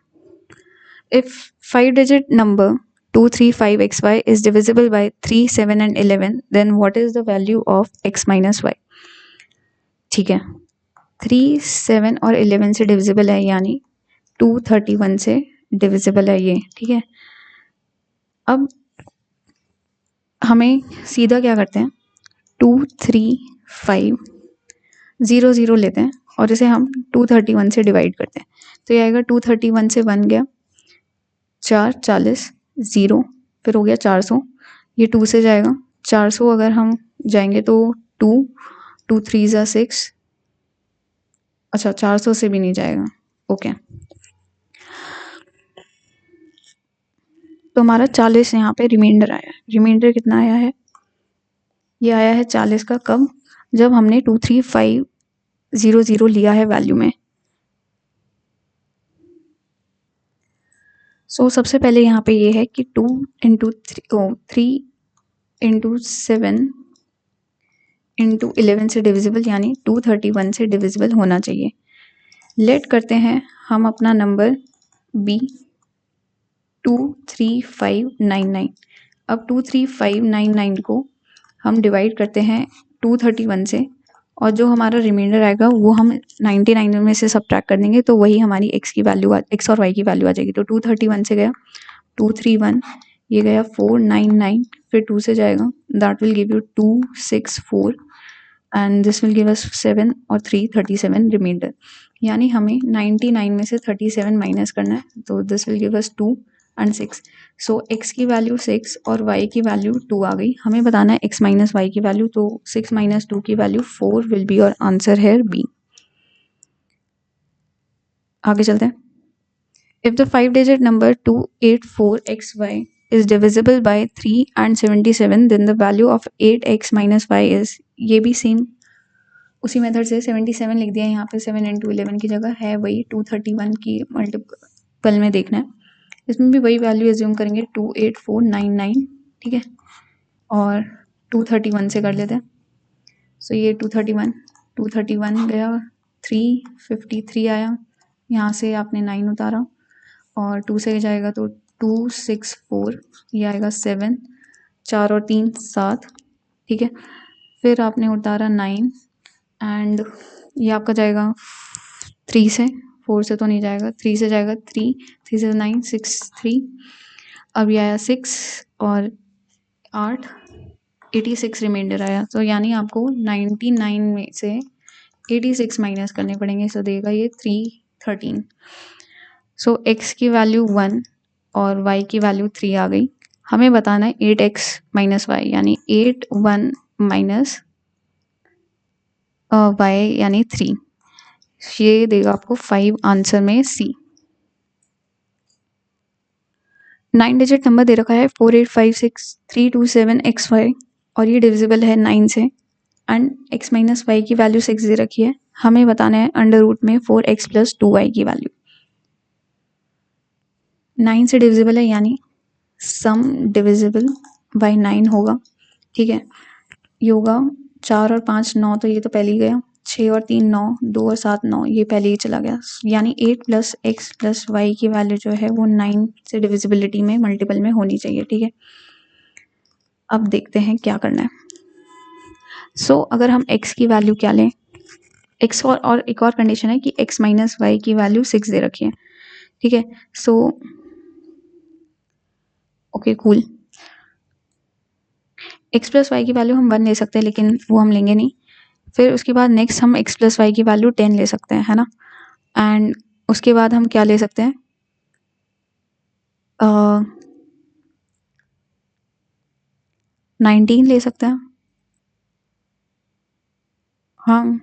if 5 digit number 235xy is divisible by 3 7 and 11, then what is the value of x minus y। ठीक है, 3 7 और 11 से डिविजिबल है, यानी 231 से डिविजिबल है ये। ठीक है, अब हमें सीधा क्या करते हैं, 2 3 5 0 0 लेते हैं और इसे हम 231 से डिवाइड करते हैं, तो ये आएगा 231 से 1 गया 4 40, 0 फिर हो गया 400, ये 2 से जाएगा 400, अगर हम जाएंगे तो 2 2 3 ज़ा 6, अच्छा 400 से भी नहीं जाएगा। ओके, तो हमारा 40 यहाँ पे रिमाइंडर आया है। रिमाइंडर कितना आया है, ये आया है 40 का, कब, जब हमने 23500 लिया है वैल्यू में। सो सबसे पहले यहाँ पे ये है कि 2 × 3 × 7 × 11 से डिविजिबल, यानी 231 से डिविजिबल होना चाहिए। लेट करते हैं हम अपना नंबर b 23599। अब 23599 को हम डिवाइड करते हैं 231 से, और जो हमारा रिमाइंडर आएगा वो हम 99 में से सब्ट्रैक्ट कर देंगे, तो वही हमारी x की वैल्यू x और y की वैल्यू आ जाएगी। तो 231 से गया 231, ये गया 499, फिर 2 से जाएगा, that will give you 264 and this will give अस 7 और 3 37 रिमाइंडर, यानी हमें 99 में से 37 माइनस करना है, तो this will give us 2 and 6। So x की वैल्यू 6 और y की वैल्यू 2 आ गई। हमें बताना है x माइनस y की वैल्यू, तो 6 - 2 की वैल्यू 4 विल बी और आंसर है b। आगे चलते हैं। If the 5 digit number 284xy is divisible by 3 and 77, then the value of 8x minus y is, ये भी सेम उसी मेथड से 77 लिख दिया यहाँ पे, 7 इंटू 11 की जगह है वही 231 की मल्टीपल में देखना है, इसमें भी वही वैल्यू एज्यूम करेंगे 28499, ठीक है, और 231 से कर लेते हैं। सो ये 231 गया, 353 आया, यहाँ से आपने 9 उतारा और 2 से जाएगा तो 264, ये आएगा 7, 4 और 3 7, ठीक है, फिर आपने उतारा 9 एंड ये आपका जाएगा 3 से, 4 से तो नहीं जाएगा, 3 से जाएगा 3 से 9 6 3, अब ये आया 6 और 8 86 रिमाइंडर आया, तो यानी आपको 99 में से 86 माइनस करने पड़ेंगे, सो देगा ये 313। सो x की वैल्यू 1 और y की वैल्यू 3 आ गई, हमें बताना है 8x माइनस वाई यानी 8 1 माइनस y यानी 3, ये देगा आपको 5 आंसर में C। 9 डिजिट नंबर दे रखा है 4856327xy और ये डिविजिबल है 9 से एंड x माइनस वाई की वैल्यू 6 दे रखी है, हमें बताना है अंडर रूट में 4x प्लस 2y की वैल्यू। 9 से डिविजिबल है यानी सम डिविजिबल बाय 9 होगा, ठीक है, ये होगा 4 और 5 9, तो ये तो पहले ही गया, 6 और 3 9, 2 और 7 9, ये पहले ही चला गया, यानी 8 प्लस एक्स प्लस वाई की वैल्यू जो है वो 9 से डिविजिबिलिटी में मल्टीपल में होनी चाहिए, ठीक है। अब देखते हैं क्या करना है। सो अगर हम x की वैल्यू क्या लें, x और एक और कंडीशन है कि x माइनस वाई की वैल्यू 6 दे रखी है, ठीक है। So okay cool, x plus y की वैल्यू हम 1 ले सकते हैं लेकिन वो हम लेंगे नहीं, फिर उसके बाद नेक्स्ट हम x प्लस वाई की वैल्यू 10 ले सकते हैं, है ना, एंड उसके बाद हम क्या ले सकते हैं, 19 ले सकते हैं, हाँ,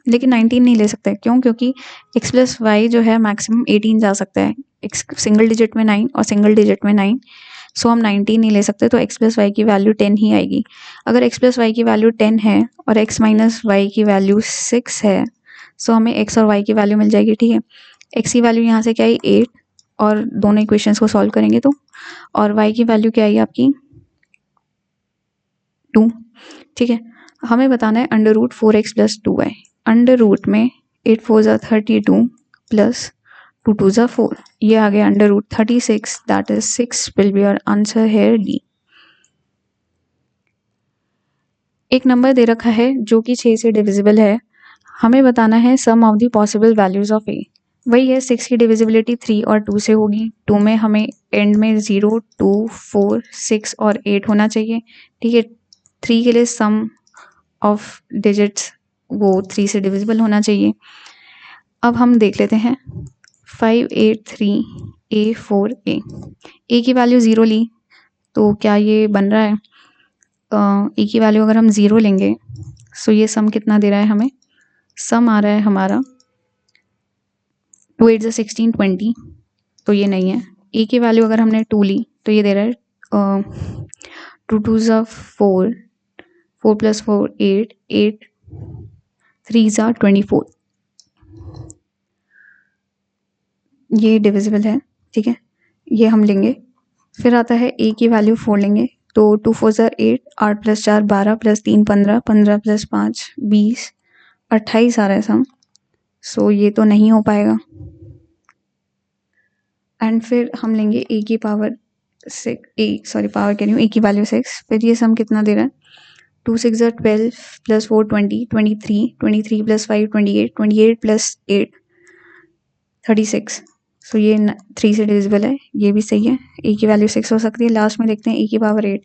लेकिन 19 नहीं ले सकते, क्यों, क्योंकि x प्लस वाई जो है मैक्सिमम 18 जा सकता है, x सिंगल डिजिट में 9 और सिंगल डिजिट में 9, सो हम 19 नहीं ले सकते, तो x प्लस वाई की वैल्यू 10 ही आएगी। अगर x प्लस वाई की वैल्यू 10 है और x माइनस वाई की वैल्यू 6 है, सो हमें x और y की वैल्यू मिल जाएगी, ठीक है। x की वैल्यू यहाँ से क्या आई 8 और दोनों इक्वेशंस को सॉल्व करेंगे तो, और y की वैल्यू क्या आई आपकी 2, ठीक है। हमें बताना है under root 4x plus 2y, under root में 8 4 ज़ा 32 प्लस 2 2 ज़ा 4, ये आ गया under root 36, that is 6 will be our answer here D. एक नंबर दे रखा है जो कि 6 से डिविजिबल है, हमें बताना है sum of the possible values of A, वही है 6 की डिविजिबिलिटी 3 और 2 से होगी, 2 में हमें एंड में 0 2 4 6 और 8 होना चाहिए, ठीक है। 3 के लिए सम ऑफ डिजिट्स वो 3 से डिविजिबल होना चाहिए। अब हम देख लेते हैं 583A4A, ए की वैल्यू 0 ली तो क्या ये बन रहा है, ए की वैल्यू अगर हम 0 लेंगे सो ये सम कितना दे रहा है हमें, सम आ रहा है हमारा 2 8 ज़ा 16 20, तो ये नहीं है। ए की वैल्यू अगर हमने 2 ली तो ये दे रहा है 2 2 ज़ा 4, 4 प्लस 4 8, 8 3 ज़ा 24, ये डिविजिबल है, ठीक है, ये हम लेंगे। फिर आता है ए की वैल्यू 4 लेंगे तो 2 4 ज़ा 8, 8 प्लस 4 12 प्लस 3 15, 15 प्लस 5 20, 28 आ रहा है सम, सो ये तो नहीं हो पाएगा। एंड फिर हम लेंगे ए की पावर पावर कह रही हूँ, ए की वैल्यू 6, फिर ये सम कितना दे रहा है 2 6 ज़ा 12 प्लस 4 20, 23 23 प्लस 5 28, 28 प्लस 8 36, सो ये 3 से डिविजिबल है, ये भी सही है, ए की वैल्यू 6 हो सकती है। लास्ट में देखते हैं ए की पावर 8,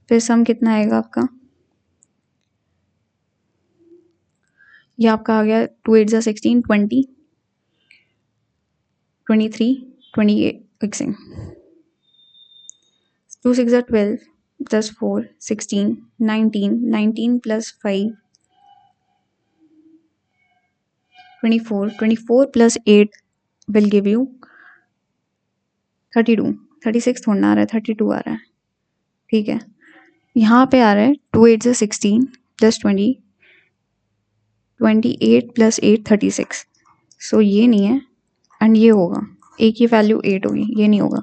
फिर सम कितना आएगा आपका, ये आपका आ गया 2 8 ज़ा 16 20 23 28 फिक्सिंग, 2 6 ज़ा 12 plus 4 16 19 19 plus 5 24 24 plus 8 will give you 32 36 थोड़ा ना आ रहा है, 32 आ रहा है, ठीक है। यहाँ पे आ रहा है 2 8 16 प्लस 20, 28 प्लस 8 36। सो ये नहीं है एंड ये होगा, एक ही वैल्यू 8 होगी, ये नहीं होगा।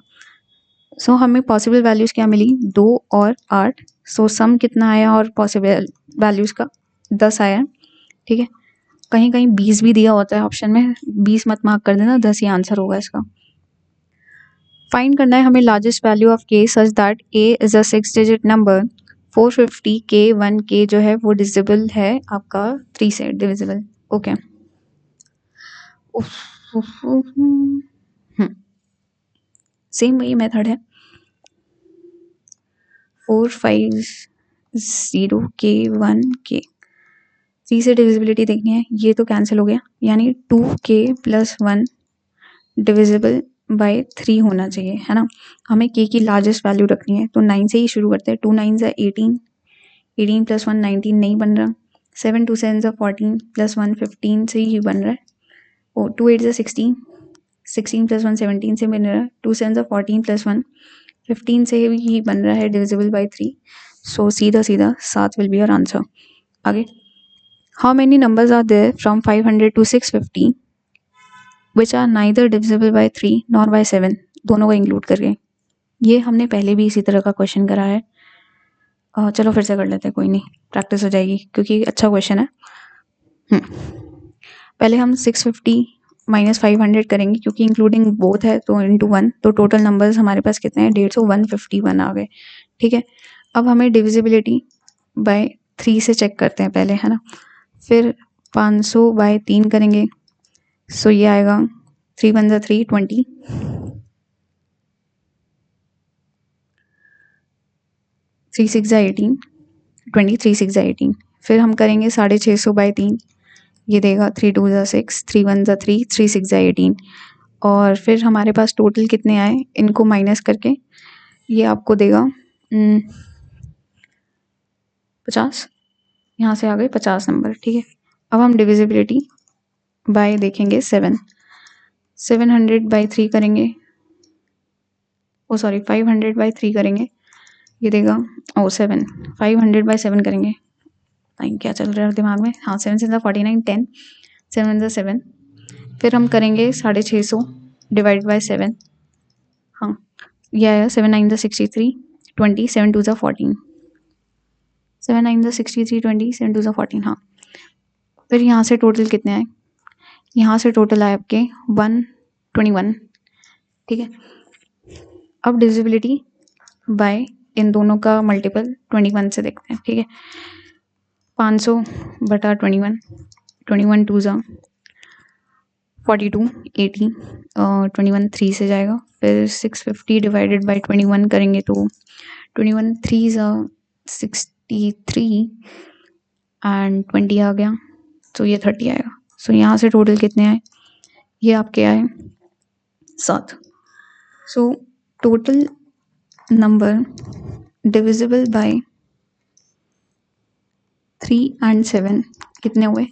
सो हमें पॉसिबल वैल्यूज़ क्या मिली, 2 और 8। सो सम कितना आया और पॉसिबल वैल्यूज़ का 10 आया, ठीक है। कहीं कहीं 20 भी दिया होता है ऑप्शन में, 20 मत मार्क कर देना, 10 ही आंसर होगा इसका। फाइंड करना है हमें largest value of k such that a is a 6 digit number. 450 k 1k जो है वो डिविजिबल है आपका 3 से, डिविजिबल, ओके। सेम वही मेथड है, 450 k 1k, 3 से डिविजिबिलिटी देखनी है, ये तो कैंसिल हो गया, यानी 2k प्लस 1 डिविजिबल बाय 3 होना चाहिए, है ना। हमें k की लार्जेस्ट वैल्यू रखनी है, तो 9 से ही शुरू करते हैं। 2 9 18, 18 प्लस 1 19 नहीं बन रहा, 7 2 7 14 प्लस 1 15 से ही बन रहा है, ओ 2 8 16, 16 प्लस 1 17 से बन रहा है, 2 7 14 प्लस 1 15 से ही बन रहा है, डिविजिबल बाय 3। सो सीधा सीधा 7 विल बी योर आंसर। आगे, how many numbers are there from 500 to 650 which are neither divisible by 3 nor by 7, दोनों को इंक्लूड करके। ये हमने पहले भी इसी तरह का क्वेश्चन करा है, चलो फिर से कर लेते हैं, कोई नहीं, प्रैक्टिस हो जाएगी क्योंकि अच्छा क्वेश्चन है। पहले हम 650 माइनस 500 करेंगे क्योंकि इंक्लूडिंग बोथ है, तो इंटू 1, तो टोटल नंबर्स हमारे पास कितने हैं, 150, 151 आ गए, ठीक है। अब हमें डिविजिबिलिटी बाय 3 से चेक करते हैं पहले, है ना। फिर 500 बाय 3 करेंगे, सो ये आएगा 3 1 3 20, 3 6 18, 20 3 6 18। फिर हम करेंगे 650 बाय 3, ये देगा 3 2 6, 3 1 3, 3 6 18। और फिर हमारे पास टोटल कितने आए, इनको माइनस करके ये आपको देगा 50, यहाँ से आ गए 50 नंबर, ठीक है। अब हम डिविजिबिलिटी बाय देखेंगे 7, 700 बाय 3 करेंगे, ओ सॉरी 500 बाय 3 करेंगे, ये देगा 7, 500 बाय 7 करेंगे, टाइम क्या चल रहा है दिमाग में, हाँ 7 7 49, 10, 7 7। फिर हम करेंगे 650 डिवाइड बाय 7, हाँ ये आया 7 9 63, 20, 7 2 14, 7 9 63, 20, 7 2 14, हाँ। फिर यहाँ से टोटल कितने आए, यहाँ से टोटल आए आपके 121, ठीक है। अब डिविजिबिलिटी बाय इन दोनों का मल्टीपल 21 से देखते हैं, ठीक है। 500 बटा 21, 21 2 42, 80, 21 3 से जाएगा। फिर 650 डिवाइडेड बाय 21 करेंगे तो 21 3 63 एंड 20 आ गया, तो ये 30 आएगा। सो यहाँ से टोटल कितने आए, ये आपके आए 7। So total number divisible by 3 and 7 कितने हुए,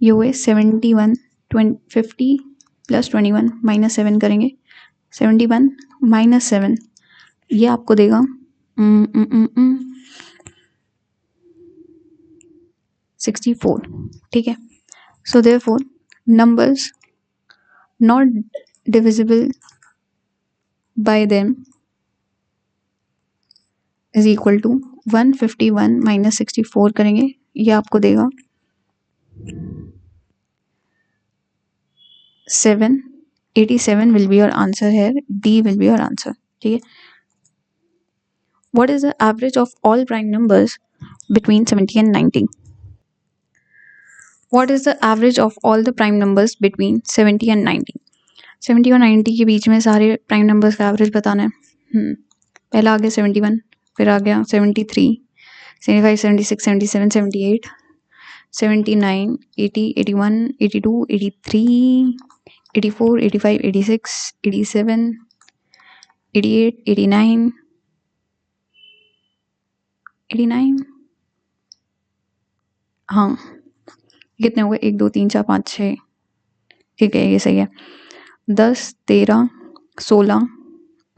ये हुए 71, 50 प्लस 21 माइनस 7 करेंगे, 71 माइनस 7, ये आपको देगा 64, ठीक है। So therefore numbers not divisible by them is equal to 151 minus 64 करेंगे, ये आपको देगा 7, 87 will be your answer here, D will be your answer, ठीक है। What is the average of all prime numbers between 70 and 90? What is the average of all the prime numbers between 70 and 90? 70 और 90 के बीच में सारे प्राइम नंबर्स का एवरेज बताना है। पहला आ गया 71, फिर आ गया 73, 75, 76, 77, 78, 79, 80, 81, 82, 83, 84, 85, 86, 87, 88, 89, 89, हाँ कितने हो गए, 1 2 3 4 5 6, ठीक है ये सही है। 10 13 16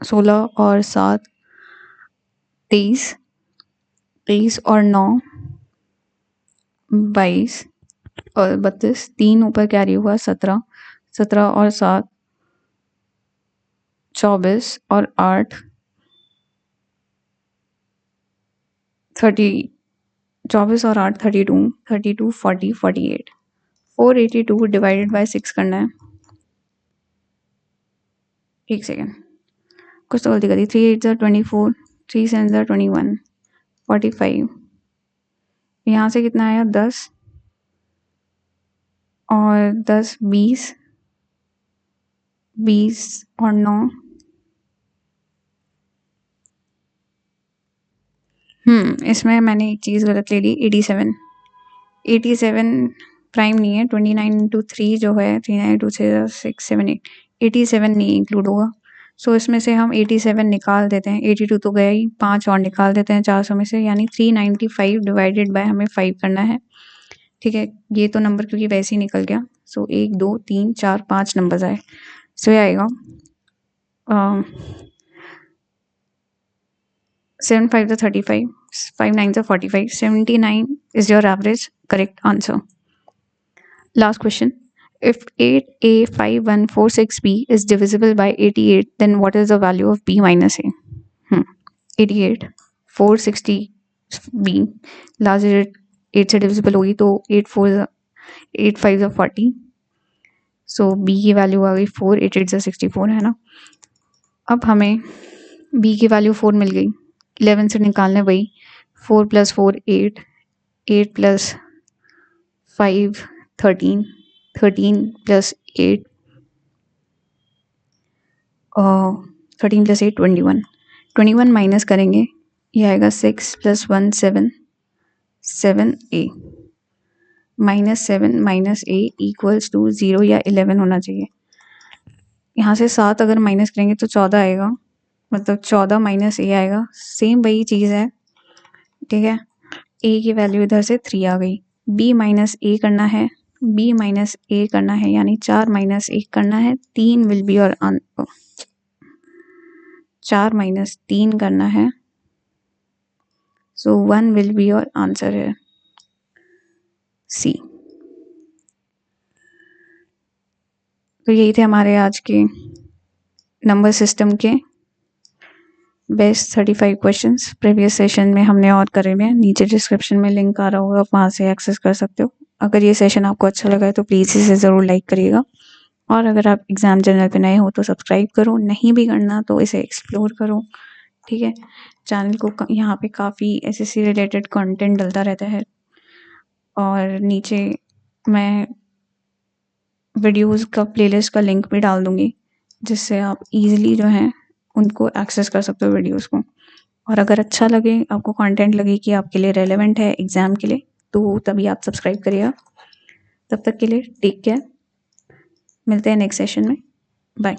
16 और 7 23, 23 और 9 22 और 32, 3 ऊपर कैरी हुआ 17, 17 और 7 24 और 8 30, 24 और 8 32, 32 40 48, 482 डिवाइडेड बाय 6 करना है। एक सेकेंड, कुछ तो गलती करी। 3 8 24, 3 7 21, 45, यहाँ से कितना आया 10 और 10 20, 20 और 9 इसमें मैंने एक चीज़ गलत ले ली। 87, 87 प्राइम नहीं है। 29 इंटू 3 जो है 39 2 6 7 8, 87 नहीं इंक्लूड होगा। सो इसमें से हम 87 निकाल देते हैं। 82 तो गया ही, 5 और निकाल देते हैं 400 में से, यानी 395 डिवाइडेड बाय हमें 5 करना है। ठीक है, ये तो नंबर क्योंकि वैसे ही निकल गया। सो 1 2 3 4 5 नंबर्स आए। सो ये आएगा 7 5 35, 5 9 45, 79 is your average correct answer. Last question. If 8A5146B is divisible by 88, then what is the value of B minus A? 88, 460B, last digit 8 से डिविजिबल होगी तो 8 5 40, सो B की वैल्यू आ गई 4, 8 8 64 है ना। अब हमें B की वैल्यू 4 मिल गई, 11 से निकालने वही 4 + 4 8, 8 + 5 13, 13 + 8 13 + 8 21, 21 माइनस करेंगे, ये आएगा 6 + 1 7, 7A -7 - A इक्वल्स टू 0 या 11 होना चाहिए। यहाँ से 7 अगर माइनस करेंगे तो 14 आएगा, मतलब 14 - A आएगा। सेम वही चीज़ है, ठीक है। A की वैल्यू इधर से 3 आ गई। B - A करना है, B - A करना है, यानी 4 - 1 करना है, 3 विल बी योर आंसर। 4 - 3 करना है, सो 1 विल बी योर आंसर है C। तो यही थे हमारे आज के नंबर सिस्टम के बेस्ट 35 क्वेश्चंस। प्रीवियस सेशन में हमने और करे हुए हैं, नीचे डिस्क्रिप्शन में लिंक आ रहा होगा, आप वहाँ से एक्सेस कर सकते हो। अगर ये सेशन आपको अच्छा लगा है तो प्लीज़ इसे ज़रूर लाइक करिएगा, और अगर आप एग्ज़ाम चैनल पे नए हो तो सब्सक्राइब करो, नहीं भी करना तो इसे एक्सप्लोर करो, ठीक है। चैनल को यहाँ पे काफ़ी एसएससी रिलेटेड कंटेंट डलता रहता है, और नीचे मैं वीडियोस का प्लेलिस्ट का लिंक भी डाल दूँगी, जिससे आप इजीली जो है उनको एक्सेस कर सकते हो वीडियोस को। और अगर अच्छा लगे, आपको कंटेंट लगे कि आपके लिए रेलेवेंट है एग्ज़ाम के लिए, तो तभी आप सब्सक्राइब करिएगा। तब तक के लिए टेक केयर, मिलते हैं नेक्स्ट सेशन में, बाय।